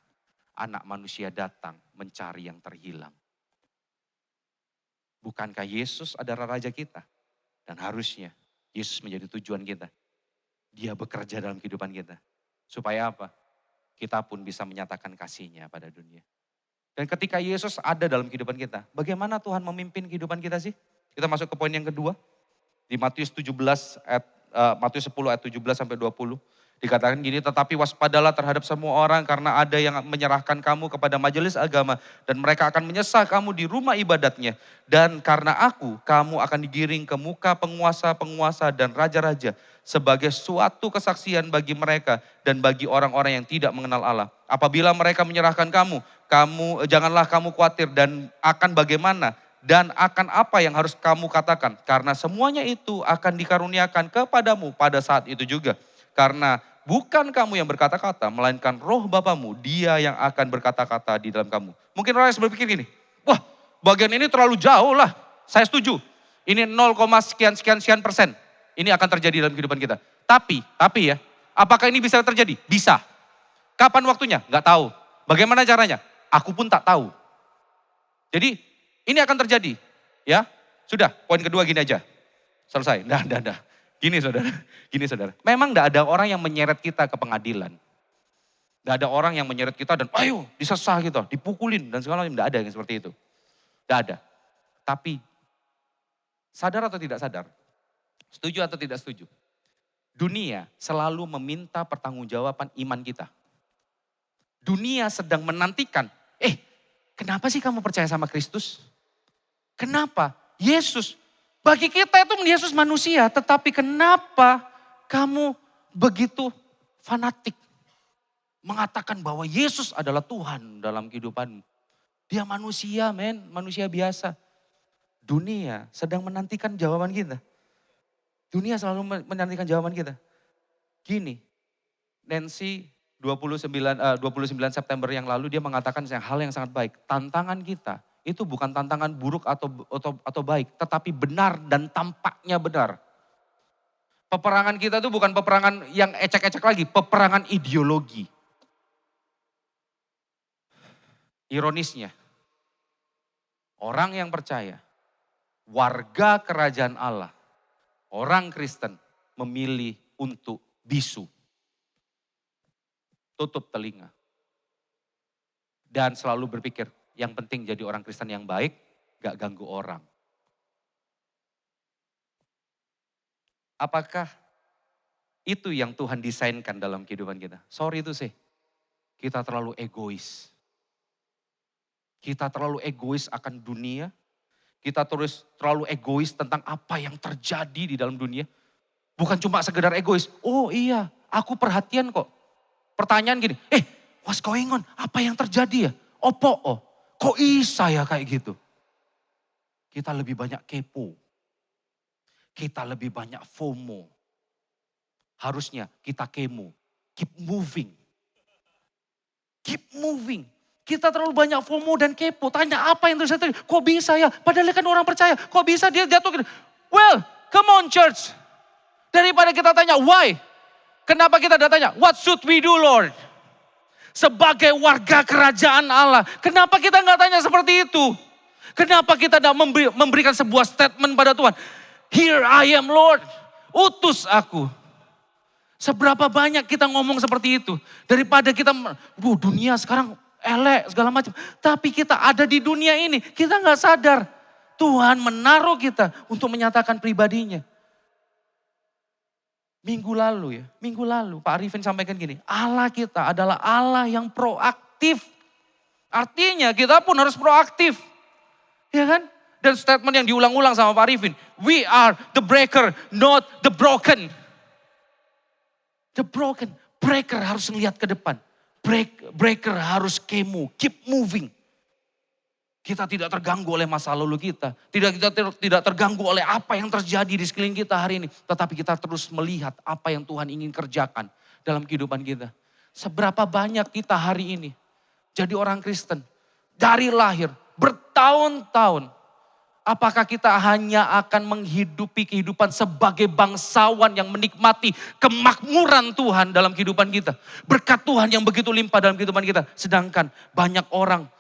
N: anak manusia datang mencari yang terhilang? Bukankah Yesus adalah raja kita? Dan harusnya Yesus menjadi tujuan kita. Dia bekerja dalam kehidupan kita. Supaya apa? Kita pun bisa menyatakan kasih-Nya pada dunia. Dan ketika Yesus ada dalam kehidupan kita, bagaimana Tuhan memimpin kehidupan kita sih? Kita masuk ke poin yang kedua. Di Matius 10 ayat 17 sampai 20. Dikatakan gini, tetapi waspadalah terhadap semua orang karena ada yang menyerahkan kamu kepada majelis agama dan mereka akan menyesah kamu di rumah ibadatnya. Dan karena aku, kamu akan digiring ke muka penguasa-penguasa dan raja-raja sebagai suatu kesaksian bagi mereka dan bagi orang-orang yang tidak mengenal Allah. Apabila mereka menyerahkan kamu janganlah kamu khawatir dan akan bagaimana dan akan apa yang harus kamu katakan. Karena semuanya itu akan dikaruniakan kepadamu pada saat itu juga. Karena bukan kamu yang berkata-kata, melainkan roh Bapamu, dia yang akan berkata-kata di dalam kamu. Mungkin orang yang berpikir gini, wah bagian ini terlalu jauh lah, saya setuju. Ini 0, sekian persen. Ini akan terjadi dalam kehidupan kita. Tapi ya, apakah ini bisa terjadi? Bisa. Kapan waktunya? Nggak tahu. Bagaimana caranya? Aku pun tak tahu. Jadi ini akan terjadi. Ya, sudah poin kedua gini aja. Selesai, dah. Gini saudara, memang gak ada orang yang menyeret kita ke pengadilan. Gak ada orang yang menyeret kita dan ayo disesah gitu, dipukulin dan segala macam. Gak ada yang seperti itu. Gak ada. Tapi sadar atau tidak sadar, setuju atau tidak setuju, dunia selalu meminta pertanggungjawaban iman kita. Dunia sedang menantikan, kenapa sih kamu percaya sama Kristus? Kenapa? Yesus. Bagi kita itu Yesus manusia, tetapi kenapa kamu begitu fanatik? Mengatakan bahwa Yesus adalah Tuhan dalam kehidupanmu. Dia manusia manusia biasa. Dunia sedang menantikan jawaban kita. Dunia selalu menantikan jawaban kita. Gini, Nancy 29 September yang lalu dia mengatakan hal yang sangat baik. Tantangan kita itu bukan tantangan buruk atau baik, tetapi benar dan tampaknya benar. Peperangan kita itu bukan peperangan yang ecek-ecek lagi, peperangan ideologi. Ironisnya, orang yang percaya, warga kerajaan Allah, orang Kristen memilih untuk bisu. Tutup telinga. Dan selalu berpikir, yang penting jadi orang Kristen yang baik, gak ganggu orang. Apakah itu yang Tuhan desainkan dalam kehidupan kita? Sorry itu sih, kita terlalu egois. Kita terlalu egois akan dunia. Kita terlalu egois tentang apa yang terjadi di dalam dunia. Bukan cuma sekedar egois, oh iya aku perhatian kok. Pertanyaan gini, what's going on? Apa yang terjadi ya? Kok bisa ya kayak gitu? Kita lebih banyak kepo. Kita lebih banyak FOMO. Harusnya kita kemo. Keep moving. Keep moving. Kita terlalu banyak FOMO dan kepo. Tanya apa yang terjadi? Kok bisa ya? Padahal kan orang percaya. Kok bisa dia jatuh gitu? Well, come on church. Daripada kita tanya why? Kenapa kita tanya what should we do Lord? Sebagai warga kerajaan Allah, kenapa kita nggak tanya seperti itu? Kenapa kita tidak memberikan sebuah statement pada Tuhan? Here I am Lord, utus aku. Seberapa banyak kita ngomong seperti itu. Daripada kita, dunia sekarang elek segala macam. Tapi kita ada di dunia ini, kita nggak sadar. Tuhan menaruh kita untuk menyatakan pribadinya. Minggu lalu Pak Arifin sampaikan gini, Allah kita adalah Allah yang proaktif. Artinya kita pun harus proaktif. Ya kan? Dan statement yang diulang-ulang sama Pak Arifin, we are the breaker, not the broken. The broken, breaker harus melihat ke depan. Breaker harus kemo, keep moving. Kita tidak terganggu oleh masa lalu kita. Kita tidak terganggu oleh apa yang terjadi di sekeliling kita hari ini. Tetapi kita terus melihat apa yang Tuhan ingin kerjakan dalam kehidupan kita. Seberapa banyak kita hari ini jadi orang Kristen. Dari lahir, bertahun-tahun. Apakah kita hanya akan menghidupi kehidupan sebagai bangsawan yang menikmati kemakmuran Tuhan dalam kehidupan kita. Berkat Tuhan yang begitu limpah dalam kehidupan kita. Sedangkan banyak orang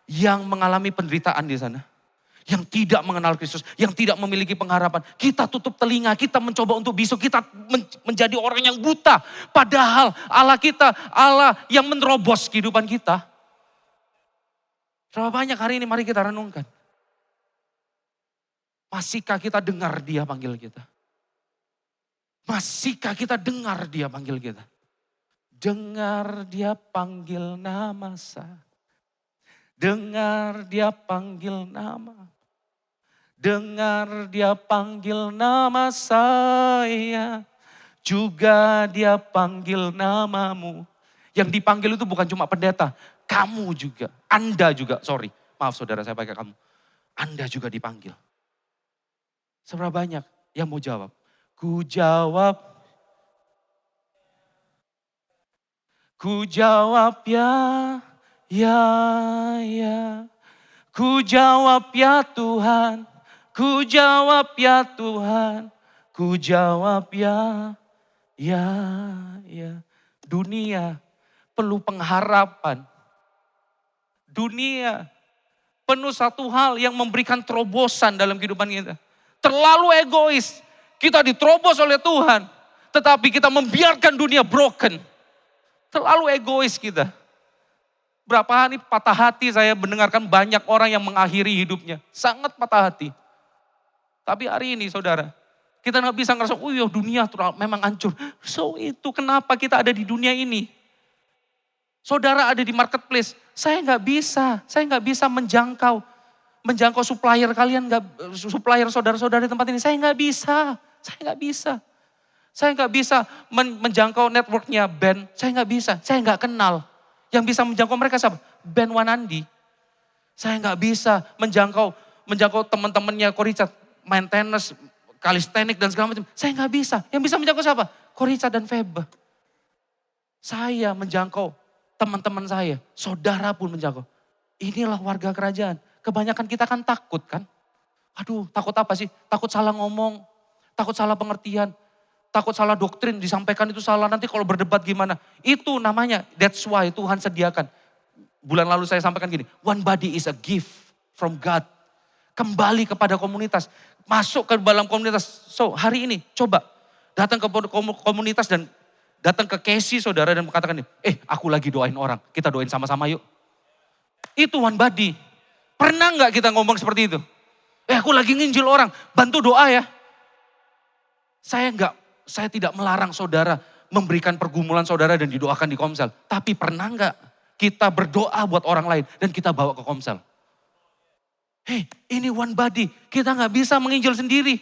N: yang mengalami penderitaan di sana. Yang tidak mengenal Kristus, yang tidak memiliki pengharapan. Kita tutup telinga, kita mencoba untuk bisu, kita menjadi orang yang buta. Padahal Allah kita, Allah yang menerobos kehidupan kita. Berapa banyak hari ini mari kita renungkan. Masihkah kita dengar dia panggil kita? Masihkah kita dengar dia panggil kita? Dengar dia panggil nama saya. Dengar dia panggil nama. Dengar dia panggil nama saya. Juga dia panggil namamu. Yang dipanggil itu bukan cuma pendeta. Kamu juga. Anda juga. Sorry. Maaf saudara saya pakai kamu. Anda juga dipanggil. Seberapa banyak yang mau jawab? Ku jawab. Ku jawab ya. Ya, ya, ku jawab ya Tuhan, ku jawab ya Tuhan, ku jawab ya, ya, ya. Dunia perlu pengharapan. Dunia penuh satu hal yang memberikan terobosan dalam kehidupan kita. Terlalu egois, kita diterobos oleh Tuhan, tetapi kita membiarkan dunia broken. Terlalu egois kita. Berapa hari patah hati saya mendengarkan banyak orang yang mengakhiri hidupnya. Sangat patah hati. Tapi hari ini saudara, kita nggak bisa ngerasa, oh ya dunia memang hancur. So itu kenapa kita ada di dunia ini. Saudara ada di marketplace, saya nggak bisa menjangkau supplier kalian, supplier saudara-saudara di tempat ini. Saya nggak bisa menjangkau networknya band, saya nggak kenal. Yang bisa menjangkau mereka siapa? Ben Wanandi. Saya nggak bisa menjangkau teman-temannya Ko Richard, maintenance, kalistenik dan segala macam. Saya nggak bisa. Yang bisa menjangkau siapa? Ko Richard dan Febe. Saya menjangkau teman-teman saya, saudara pun menjangkau. Inilah warga kerajaan. Kebanyakan kita kan takut kan? Aduh, takut apa sih? Takut salah ngomong, takut salah pengertian. Takut salah doktrin, disampaikan itu salah, nanti kalau berdebat gimana. Itu namanya, that's why Tuhan sediakan. Bulan lalu saya sampaikan gini, one body is a gift from God. Kembali kepada komunitas, masuk ke dalam komunitas. So hari ini coba datang ke komunitas dan datang ke Casey saudara dan mengatakan, aku lagi doain orang, kita doain sama-sama yuk. Itu one body. Pernah nggak kita ngomong seperti itu? Aku lagi nginjil orang, bantu doa ya. Saya tidak melarang saudara memberikan pergumulan saudara dan didoakan di Komsel. Tapi pernah nggak kita berdoa buat orang lain dan kita bawa ke Komsel? Ini one body, kita nggak bisa menginjil sendiri.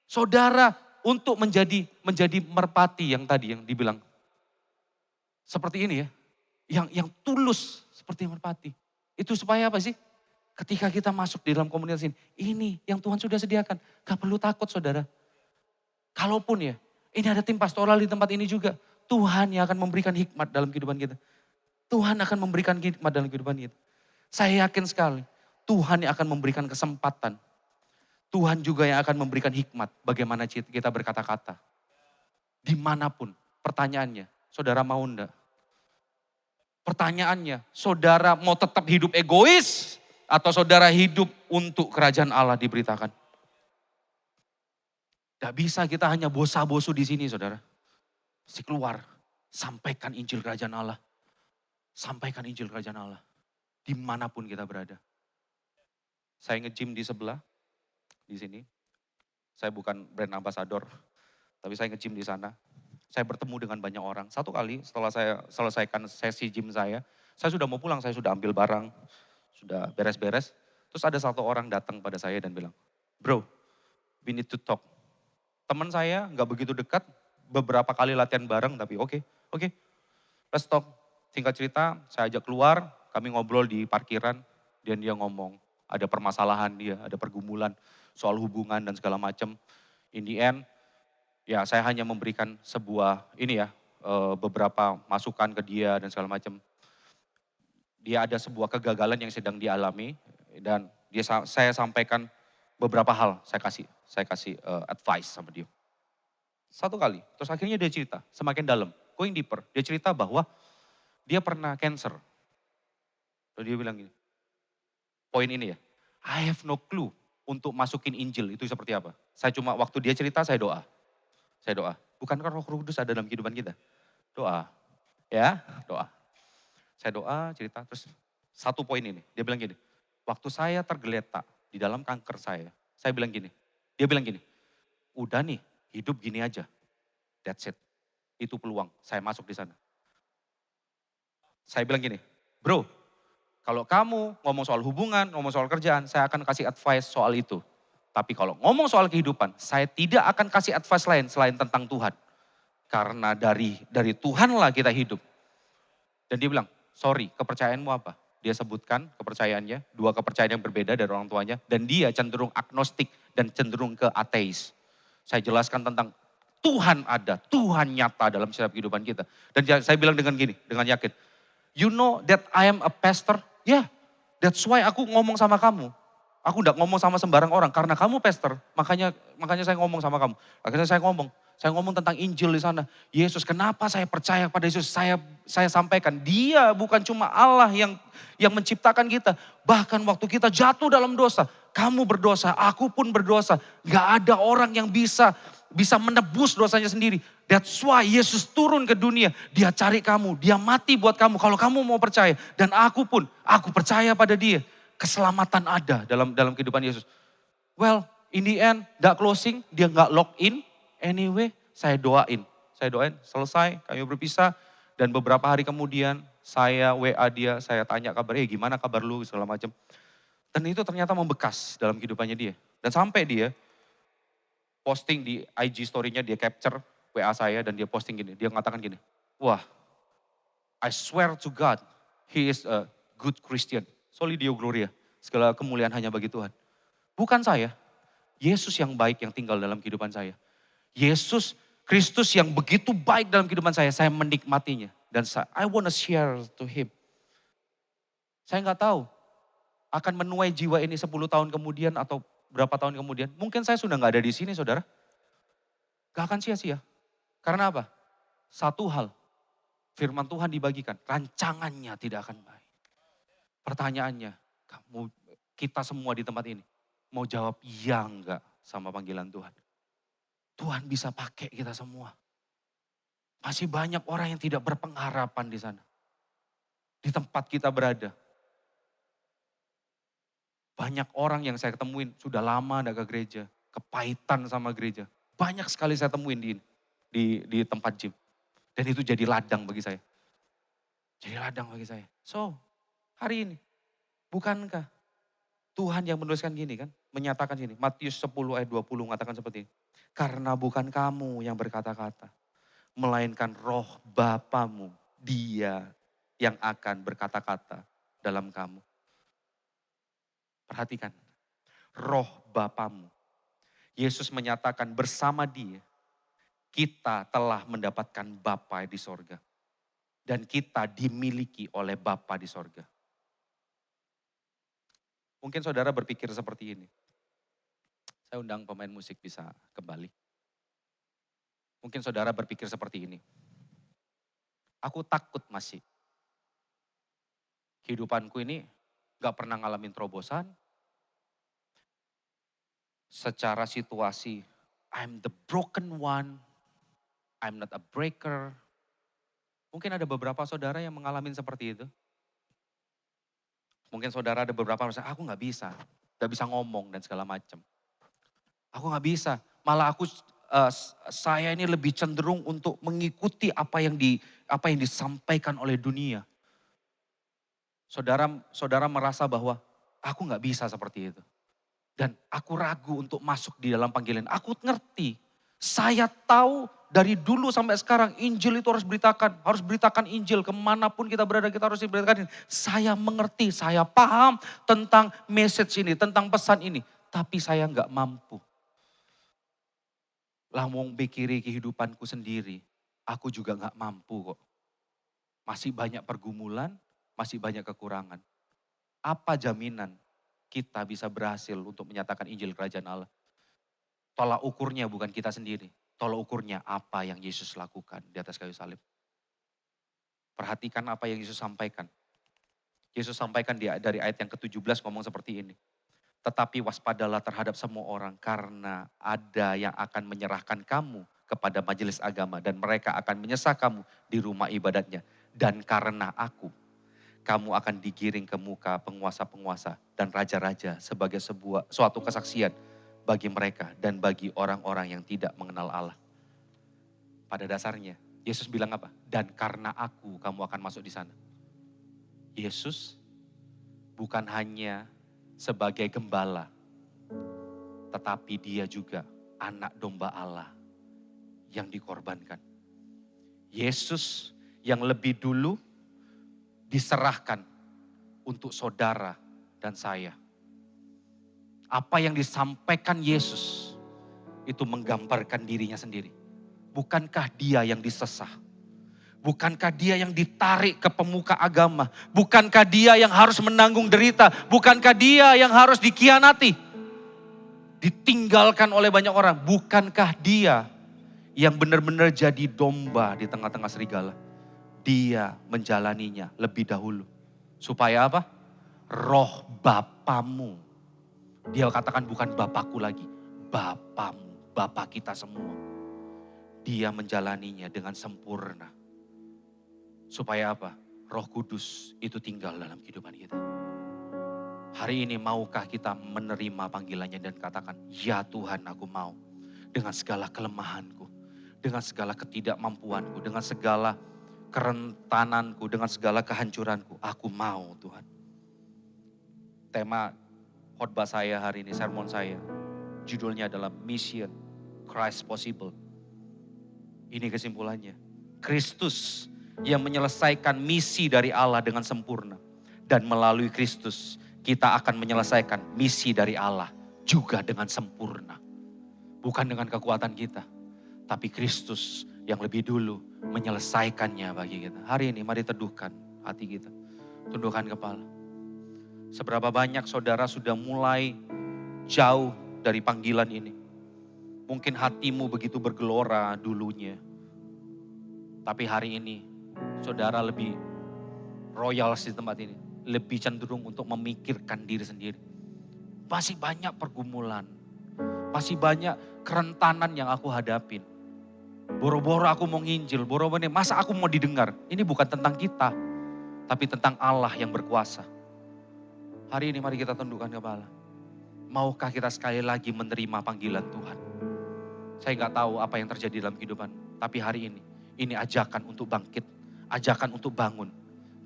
N: Saudara untuk menjadi merpati yang tadi yang dibilang. Seperti ini ya, yang tulus seperti merpati. Itu supaya apa sih? Ketika kita masuk di dalam komunitas ini yang Tuhan sudah sediakan. Gak perlu takut saudara. Kalaupun ya, ini ada tim pastoral di tempat ini juga. Tuhan yang akan memberikan hikmat dalam kehidupan kita. Tuhan akan memberikan hikmat dalam kehidupan kita. Saya yakin sekali, Tuhan yang akan memberikan kesempatan. Tuhan juga yang akan memberikan hikmat bagaimana kita berkata-kata. Dimanapun, pertanyaannya, saudara mau enggak? Pertanyaannya, saudara mau tetap hidup egois atau saudara hidup untuk kerajaan Allah diberitakan? Gak bisa kita hanya bosa-bosu di sini, saudara. Si keluar, sampaikan Injil kerajaan Allah. Sampaikan Injil kerajaan Allah. Dimanapun kita berada. Saya nge-gym di sebelah, di sini. Saya bukan brand ambassador, tapi saya nge-gym di sana. Saya bertemu dengan banyak orang. Satu kali setelah saya selesaikan sesi gym saya sudah mau pulang, saya sudah ambil barang, sudah beres-beres. Terus ada satu orang datang pada saya dan bilang, "Bro, we need to talk." Teman saya nggak begitu dekat, beberapa kali latihan bareng, tapi oke, let's talk. Singkat cerita, saya ajak keluar, kami ngobrol di parkiran, dan dia ngomong, ada permasalahan dia, ada pergumulan soal hubungan dan segala macam. In the end, ya saya hanya memberikan sebuah beberapa masukan ke dia dan segala macam. Dia ada sebuah kegagalan yang sedang dialami dan saya sampaikan beberapa hal, saya kasih advice sama dia. Satu kali, terus akhirnya dia cerita semakin dalam, going deeper. Dia cerita bahwa dia pernah cancer. Lalu dia bilang gini, poin ini ya, I have no clue untuk masukin Injil itu seperti apa. Saya cuma waktu dia cerita saya doa. Bukankah Roh Kudus ada dalam kehidupan kita? Doa. Ya, doa. Saya doa, cerita, terus satu poin ini. Dia bilang gini, waktu saya tergeletak di dalam kanker saya bilang gini. Dia bilang gini, udah nih hidup gini aja. That's it. Itu peluang, saya masuk di sana. Saya bilang gini, bro, kalau kamu ngomong soal hubungan, ngomong soal kerjaan, saya akan kasih advice soal itu. Tapi kalau ngomong soal kehidupan, saya tidak akan kasih advice lain selain tentang Tuhan. Karena dari Tuhanlah kita hidup. Dan dia bilang, sorry, kepercayaanmu apa? Dia sebutkan kepercayaannya, dua kepercayaan yang berbeda dari orang tuanya. Dan dia cenderung agnostik dan cenderung ke ateis. Saya jelaskan tentang Tuhan ada, Tuhan nyata dalam setiap kehidupan kita. Dan saya bilang dengan gini, dengan yakin. You know that I am a pastor? Yeah, that's why aku ngomong sama kamu. Aku gak ngomong sama sembarang orang, karena kamu pastor, makanya saya ngomong sama kamu. Akhirnya saya ngomong tentang Injil di sana. Yesus, kenapa saya percaya pada Yesus? Saya sampaikan, dia bukan cuma Allah yang menciptakan kita. Bahkan waktu kita jatuh dalam dosa, kamu berdosa, aku pun berdosa. Gak ada orang yang bisa menebus dosanya sendiri. That's why Yesus turun ke dunia. Dia cari kamu, dia mati buat kamu. Kalau kamu mau percaya, dan aku percaya pada dia. Keselamatan ada dalam kehidupan Yesus. Well, in the end, gak closing, dia gak lock in. Anyway, saya doain, selesai, kami berpisah. Dan beberapa hari kemudian, saya WA dia, saya tanya kabar, gimana kabar lu, segala macam. Dan itu ternyata membekas dalam kehidupannya dia. Dan sampai dia posting di IG story-nya, dia capture WA saya dan dia posting gini. Dia mengatakan gini, wah, I swear to God, he is a good Christian. Soli Deo Gloria, segala kemuliaan hanya bagi Tuhan. Bukan saya, Yesus yang baik yang tinggal dalam kehidupan saya. Yesus Kristus yang begitu baik dalam kehidupan saya menikmatinya. Dan I want to share to him. Saya nggak tahu akan menuai jiwa ini 10 tahun kemudian atau berapa tahun kemudian. Mungkin saya sudah nggak ada di sini saudara. Gak akan sia-sia. Karena apa? Satu hal, firman Tuhan dibagikan, rancangannya tidak akan baik. Pertanyaannya, kita semua di tempat ini mau jawab iya enggak sama panggilan Tuhan? Tuhan bisa pakai kita semua. Masih banyak orang yang tidak berpengharapan di sana. Di tempat kita berada. Banyak orang yang saya ketemuin sudah lama enggak ke gereja, kepahitan sama gereja. Banyak sekali saya temuin di tempat gym. Dan itu jadi ladang bagi saya. So, hari ini, bukankah Tuhan yang menuliskan gini kan? Menyatakan gini, Matius 10 ayat 20 mengatakan seperti ini. Karena bukan kamu yang berkata-kata, melainkan roh Bapamu, dia yang akan berkata-kata dalam kamu. Perhatikan, roh Bapamu. Yesus menyatakan bersama dia, kita telah mendapatkan Bapa di sorga. Dan kita dimiliki oleh Bapa di sorga. Mungkin saudara berpikir seperti ini. Saya undang pemain musik bisa kembali. Mungkin saudara berpikir seperti ini. Aku takut masih. Kehidupanku ini gak pernah ngalamin terobosan. Secara situasi, I'm the broken one. I'm not a breaker. Mungkin ada beberapa saudara yang mengalami seperti itu. Mungkin saudara ada beberapa yang aku gak bisa ngomong dan segala macam. Aku gak bisa, malah saya ini lebih cenderung untuk mengikuti apa yang disampaikan oleh dunia. Saudara merasa bahwa aku gak bisa seperti itu. Dan aku ragu untuk masuk di dalam panggilan. Aku ngerti, saya tahu dari dulu sampai sekarang Injil itu harus beritakan Injil. Kemanapun kita berada kita harus beritakan. Saya mengerti, saya paham tentang message ini, tentang pesan ini. Tapi saya gak mampu. Lamong pikiri kehidupanku sendiri, aku juga gak mampu kok. Masih banyak pergumulan, masih banyak kekurangan. Apa jaminan kita bisa berhasil untuk menyatakan Injil Kerajaan Allah? Tolak ukurnya bukan kita sendiri. Tolak ukurnya apa yang Yesus lakukan di atas kayu salib. Perhatikan apa yang Yesus sampaikan. Yesus sampaikan dari ayat yang ke-17 ngomong seperti ini. Tetapi waspadalah terhadap semua orang karena ada yang akan menyerahkan kamu kepada majelis agama dan mereka akan menyesah kamu di rumah ibadatnya. Dan karena aku, kamu akan digiring ke muka penguasa-penguasa dan raja-raja sebagai suatu kesaksian bagi mereka dan bagi orang-orang yang tidak mengenal Allah. Pada dasarnya, Yesus bilang apa? Dan karena aku, kamu akan masuk di sana. Yesus bukan hanya sebagai gembala, tetapi dia juga anak domba Allah yang dikorbankan. Yesus yang lebih dulu diserahkan untuk saudara dan saya. Apa yang disampaikan Yesus itu menggambarkan dirinya sendiri. Bukankah dia yang disesah? Bukankah dia yang ditarik ke pemuka agama? Bukankah dia yang harus menanggung derita? Bukankah dia yang harus dikhianati? Ditinggalkan oleh banyak orang. Bukankah dia yang benar-benar jadi domba di tengah-tengah serigala? Dia menjalaninya lebih dahulu. Supaya apa? Roh Bapamu. Dia katakan bukan Bapakku lagi. Bapamu, Bapa kita semua. Dia menjalaninya dengan sempurna. Supaya apa? Roh Kudus itu tinggal dalam kehidupan kita. Hari ini maukah kita menerima panggilannya dan katakan, ya Tuhan aku mau. Dengan segala kelemahanku, dengan segala ketidakmampuanku, dengan segala kerentananku, dengan segala kehancuranku. Aku mau Tuhan. Tema khotbah saya hari ini, sermon saya, judulnya adalah Mission Christ Possible. Ini kesimpulannya. Kristus yang menyelesaikan misi dari Allah dengan sempurna. Dan melalui Kristus kita akan menyelesaikan misi dari Allah juga dengan sempurna. Bukan dengan kekuatan kita. Tapi Kristus yang lebih dulu menyelesaikannya bagi kita. Hari ini mari teduhkan hati kita. Tundukkan kepala. Seberapa banyak saudara sudah mulai jauh dari panggilan ini. Mungkin hatimu begitu bergelora dulunya. Tapi hari ini saudara lebih royal di tempat ini. Lebih cenderung untuk memikirkan diri sendiri. Masih banyak pergumulan. Masih banyak kerentanan yang aku hadapin. Boro-boro aku mau nginjil, boro-boro masa aku mau didengar. Ini bukan tentang kita, tapi tentang Allah yang berkuasa. Hari ini mari kita tundukkan kepala. Maukah kita sekali lagi menerima panggilan Tuhan? Saya gak tahu apa yang terjadi dalam kehidupan, tapi hari ini ajakan untuk bangkit, ajakan untuk bangun.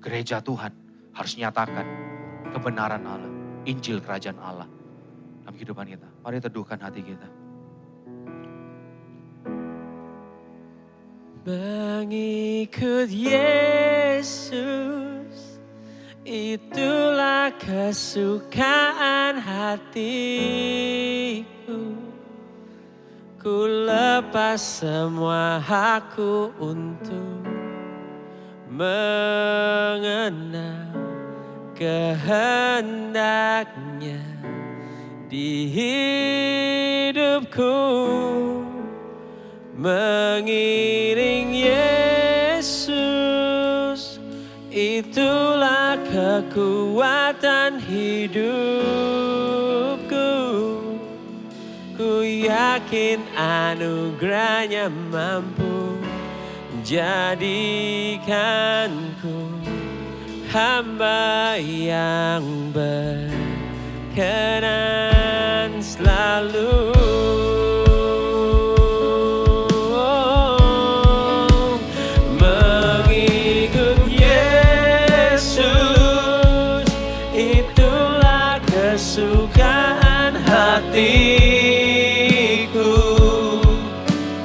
N: Gereja Tuhan harus nyatakan kebenaran Allah, Injil Kerajaan Allah dalam kehidupan kita. Mari teduhkan hati kita.
M: Mengikut Yesus, itulah kesukaan hatiku. Ku lepas semua hakku untuk mengenal kehendaknya di hidupku, mengiring Yesus, itulah kekuatan hidupku. Ku yakin anugerahnya mampu jadikanku hamba yang berkenan selalu. Mengikut Yesus, itulah kesukaan hatiku.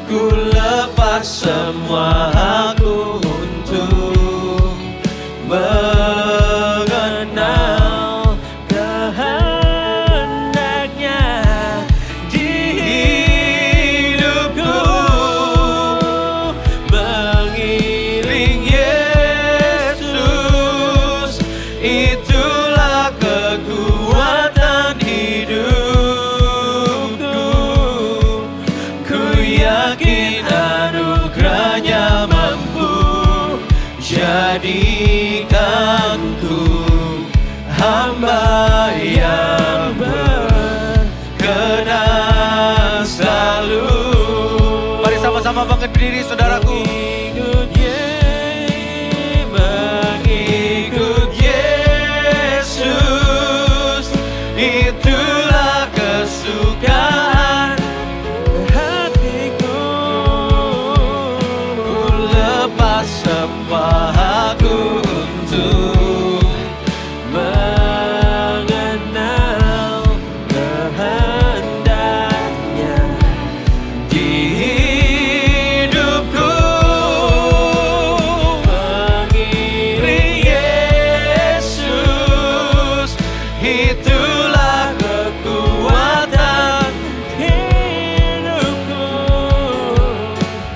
M: Ku lepas semua aku untuk mengenal kehendaknya di hidupku. Mengiring Yesus, itulah kekuatan hidupku. Ku yakin anugerahnya mampu jadikanku hamba yang berkenan selalu.
N: Mari sama-sama bangkit berdiri saudaraku.
M: Mengikut Yesus, itulah kesukaan hatiku. Ku lepas semua aku untuk mengenal kehendaknya di hidupku. Mengiring Yesus, itulah kekuatan hidupku.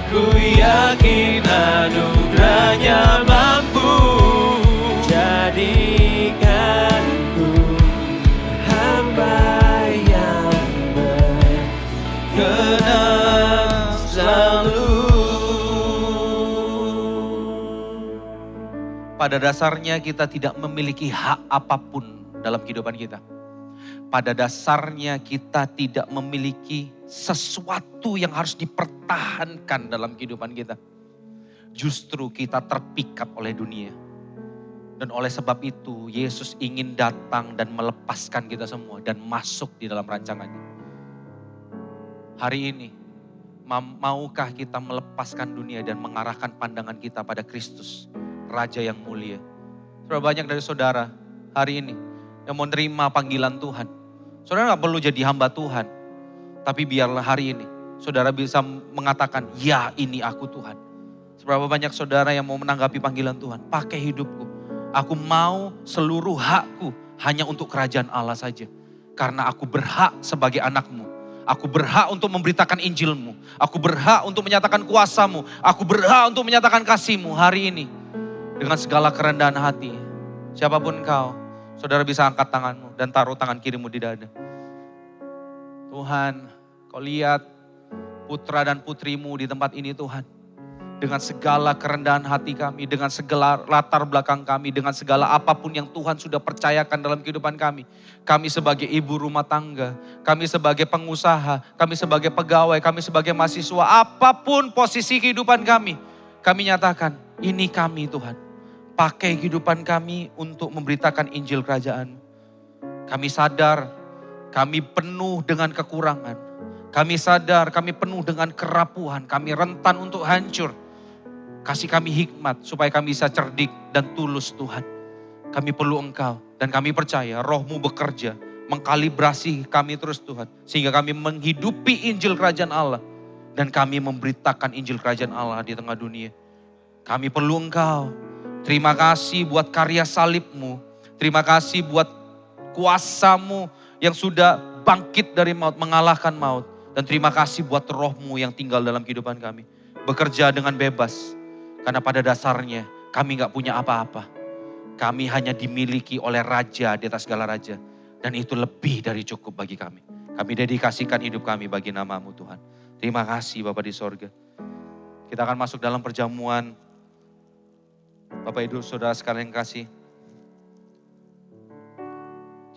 M: Ku yakin anugerahnya mampu jadikanku hamba yang berkenan selalu.
N: Pada dasarnya kita tidak memiliki hak apapun dalam kehidupan kita. Pada dasarnya kita tidak memiliki sesuatu yang harus dipertahankan dalam kehidupan kita. Justru kita terpikat oleh dunia. Dan oleh sebab itu Yesus ingin datang dan melepaskan kita semua dan masuk di dalam rancangannya. Hari ini, maukah kita melepaskan dunia dan mengarahkan pandangan kita pada Kristus, Raja yang mulia? Sudah banyak dari saudara hari ini yang mau menerima panggilan Tuhan. Saudara gak perlu jadi hamba Tuhan. Tapi biarlah hari ini saudara bisa mengatakan, ya ini aku Tuhan. Seberapa banyak saudara yang mau menanggapi panggilan Tuhan. Pakai hidupku. Aku mau seluruh hakku hanya untuk kerajaan Allah saja. Karena aku berhak sebagai anakmu. Aku berhak untuk memberitakan Injilmu. Aku berhak untuk menyatakan kuasamu. Aku berhak untuk menyatakan kasihmu hari ini. Dengan segala kerendahan hati. Siapapun engkau, saudara bisa angkat tanganmu dan taruh tangan kirimu di dada. Tuhan, kau lihat putra dan putrimu di tempat ini Tuhan. Dengan segala kerendahan hati kami, dengan segala latar belakang kami, dengan segala apapun yang Tuhan sudah percayakan dalam kehidupan kami. Kami sebagai ibu rumah tangga, kami sebagai pengusaha, kami sebagai pegawai, kami sebagai mahasiswa, apapun posisi kehidupan kami nyatakan, ini kami Tuhan. Pakai kehidupan kami untuk memberitakan Injil Kerajaan. Kami sadar, kami penuh dengan kekurangan. Kami sadar, kami penuh dengan kerapuhan. Kami rentan untuk hancur. Kasih kami hikmat supaya kami bisa cerdik dan tulus Tuhan. Kami perlu Engkau dan kami percaya Roh-Mu bekerja. Mengkalibrasi kami terus Tuhan. Sehingga kami menghidupi Injil Kerajaan Allah. Dan kami memberitakan Injil Kerajaan Allah di tengah dunia. Kami perlu Engkau. Terima kasih buat karya salib-Mu. Terima kasih buat kuasa-Mu yang sudah bangkit dari maut, mengalahkan maut. Dan terima kasih buat Roh-Mu yang tinggal dalam kehidupan kami. Bekerja dengan bebas. Karena pada dasarnya kami gak punya apa-apa. Kami hanya dimiliki oleh Raja di atas segala raja. Dan itu lebih dari cukup bagi kami. Kami dedikasikan hidup kami bagi nama-Mu Tuhan. Terima kasih Bapa di sorga. Kita akan masuk dalam perjamuan. Bapak Ibu Saudara sekalian kasih.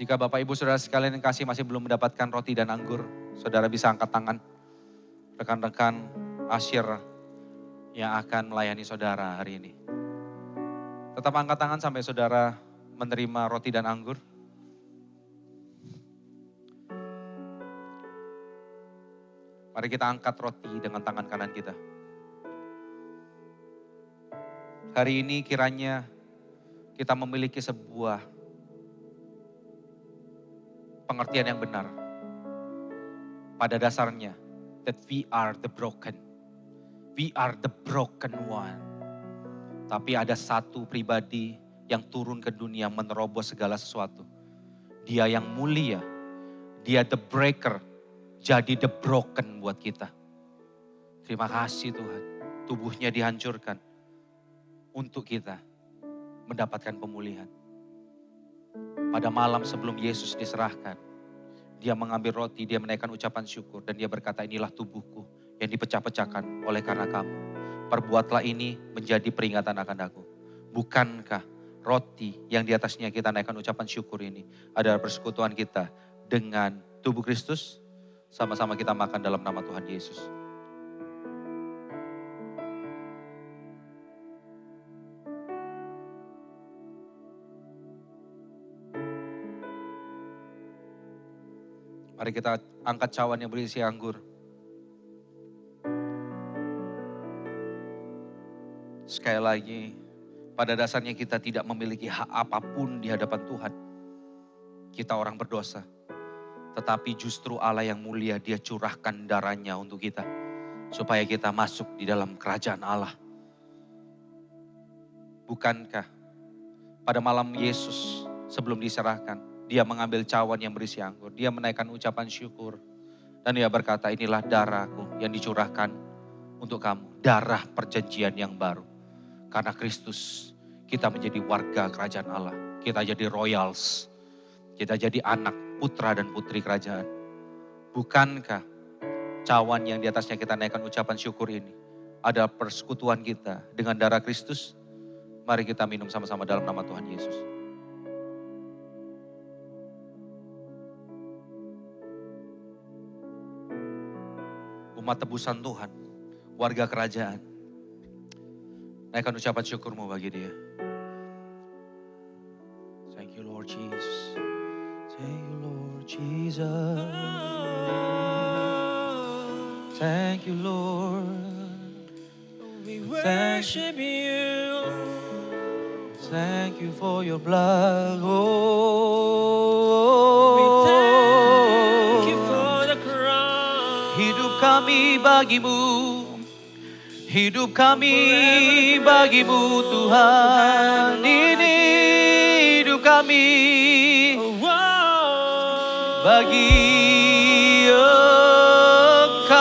N: Jika Bapak Ibu Saudara sekalian kasih masih belum mendapatkan roti dan anggur, saudara bisa angkat tangan. Rekan-rekan asyir yang akan melayani saudara hari ini. Tetap angkat tangan sampai saudara menerima roti dan anggur. Mari kita angkat roti dengan tangan kanan kita. Hari ini kiranya kita memiliki sebuah pengertian yang benar. Pada dasarnya, that we are the broken. We are the broken one. Tapi ada satu pribadi yang turun ke dunia menerobos segala sesuatu. Dia yang mulia, dia the breaker, jadi the broken buat kita. Terima kasih Tuhan, tubuhnya dihancurkan untuk kita mendapatkan pemulihan. Pada malam sebelum Yesus diserahkan, dia mengambil roti, dia menaikkan ucapan syukur dan dia berkata, inilah tubuhku yang dipecah-pecahkan oleh karena kamu. Perbuatlah ini menjadi peringatan akan aku. Bukankah roti yang di atasnya kita naikkan ucapan syukur ini adalah persekutuan kita dengan tubuh Kristus? Sama-sama kita makan dalam nama Tuhan Yesus. Mari kita angkat cawan yang berisi anggur. Sekali lagi, pada dasarnya kita tidak memiliki hak apapun di hadapan Tuhan. Kita orang berdosa. Tetapi justru Allah yang mulia, dia curahkan darahnya untuk kita. Supaya kita masuk di dalam kerajaan Allah. Bukankah pada malam Yesus sebelum diserahkan, dia mengambil cawan yang berisi anggur. Dia menaikkan ucapan syukur. Dan dia berkata, inilah darahku yang dicurahkan untuk kamu. Darah perjanjian yang baru. Karena Kristus, kita menjadi warga kerajaan Allah. Kita jadi royals. Kita jadi anak, putra dan putri kerajaan. Bukankah cawan yang di atasnya kita naikkan ucapan syukur ini adalah persekutuan kita dengan darah Kristus? Mari kita minum sama-sama dalam nama Tuhan Yesus. Umat tebusan Tuhan, warga kerajaan. Naikkan ucapan syukurmu bagi dia. Thank you Lord Jesus. Thank you Lord Jesus. Thank you Lord.
M: We worship you.
N: Thank you for your blood. Oh.
M: We thank you for the cross.
N: Hidup kami bagimu. Hidup kami bagimu Tuhan. Ini hidup kami bagi Engkau.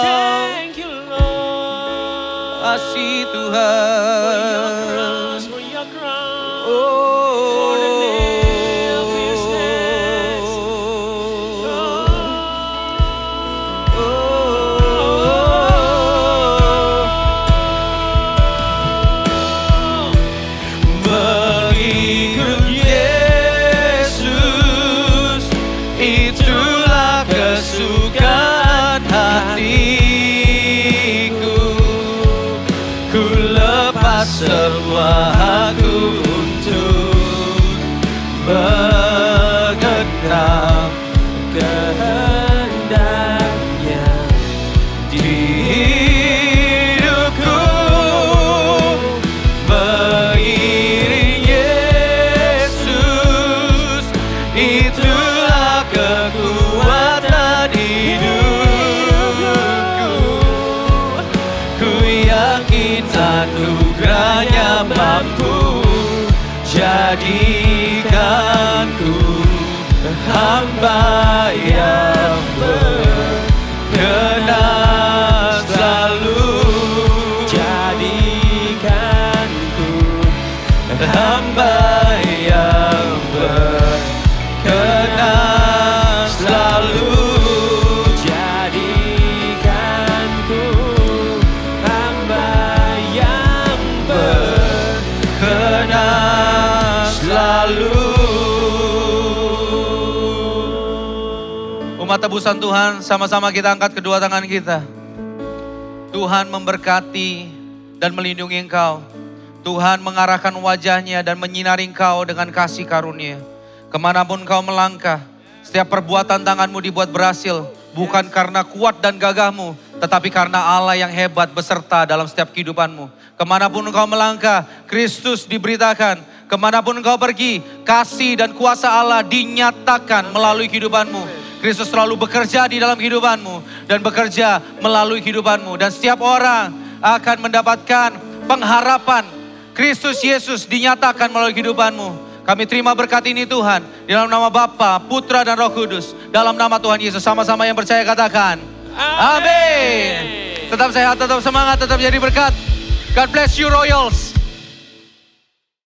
M: Thank you Lord.
N: Kasih Tuhan.
M: For your cross. For the nail pierced.
N: Mengikut Yesus, itulah kesukaan hatiku. Ku lepas semua hakku untuk mengenal kehendaknya di hidupku. Mengiring Yesus, itulah kekuatan hidupku. Ku yakin anugerahnya mampu jadikanku hamba yang berkenan selalu. Jadikanku hamba yang Umat tebusan Tuhan, sama-sama kita angkat kedua tangan kita. Tuhan memberkati dan melindungi engkau. Tuhan mengarahkan wajahnya dan menyinari engkau dengan kasih karunia. Kemanapun engkau melangkah, setiap perbuatan tanganmu dibuat berhasil. Bukan karena kuat dan gagahmu, tetapi karena Allah yang hebat beserta dalam setiap kehidupanmu. Kemanapun engkau melangkah, Kristus diberitakan. Kemanapun engkau pergi, kasih dan kuasa Allah dinyatakan melalui kehidupanmu. Kristus selalu bekerja di dalam kehidupanmu dan bekerja melalui kehidupanmu. Dan setiap orang akan mendapatkan pengharapan. Kristus Yesus dinyatakan melalui kehidupanmu. Kami terima berkat ini Tuhan. Di dalam nama Bapa, Putra dan Roh Kudus. Dalam nama Tuhan Yesus. Sama-sama yang percaya katakan. Amin. Tetap sehat, tetap semangat, tetap jadi berkat. God bless you Royals.